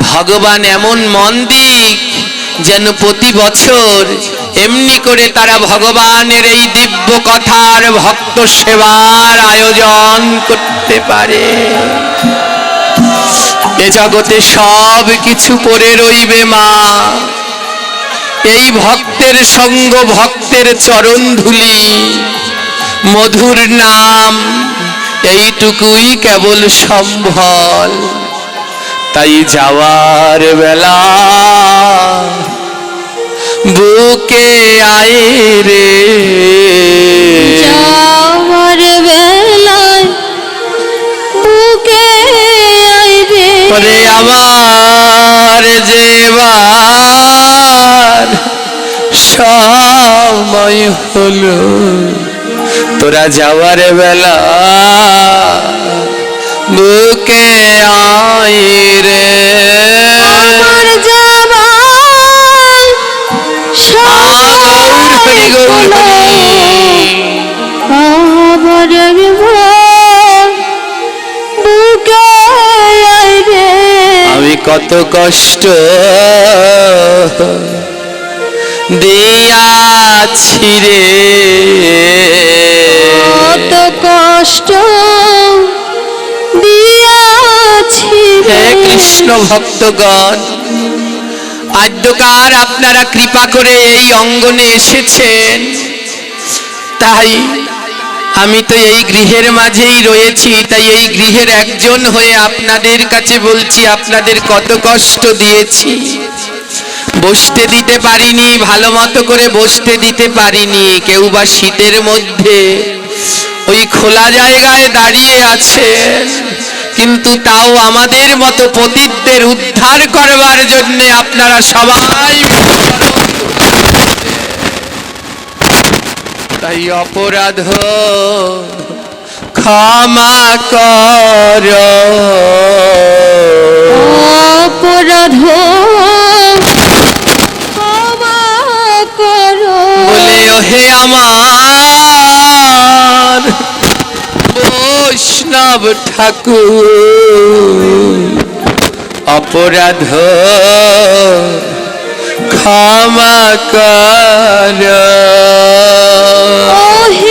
ভগবান এমন মন দিক যেন প্রতি বছর এমনি করে তারা ভগবানের এই দিব্য কথার ভক্ত সেবার আয়োজন করতে পারে। এ জগতে সব কিছু পড়ে রইবে মা, এই ভক্তের সঙ্গ, ভক্তের চরণ ধুলি, মধুর নাম, এইটুকুই কেবল সম্বল। তাই যাওয়ার বেলা বুকে আয় রে, যাওয়ার বেলায় বুকে আয় রে, ওরে আমার যেবার সময় হলো, তোরা যাওয়ার বেলা বুকে আয় রে। আমার যাবার সময় হরি গৌর হলো, হরি। আবার একবার বুকে আয় রে। আমি কত কষ্ট দিয়াছি রে, কত কষ্ট দিয়াছি হে রে। কৃষ্ণ ভক্তগণ, আদ্যকার আপনারা কৃপা করে এই অঙ্গনে এসেছেন, তাই আমি তো এই গৃহের মাঝেই রয়েছি, তাই এই গৃহের একজন হয়ে আপনাদের কাছে বলছি, আপনাদের কত কষ্ট দিয়েছি। বসতে দিতে পারিনি, ভালো মতো করে বসতে দিতে পারিনি। কেউ বা শীতের মধ্যে ওই খোলা জায়গায় দাঁড়িয়ে আছেন, কিন্তু তাও আমাদের মতো পতিতদের উদ্ধার করবার জন্য আপনারা সবাই, তাই অপরাধ ক্ষমা কর, অপরাধ ক্ষমা করো বলে ওহে আমার বৈষ্ণব ঠাকুর, অপরাধ ক্ষমা কর।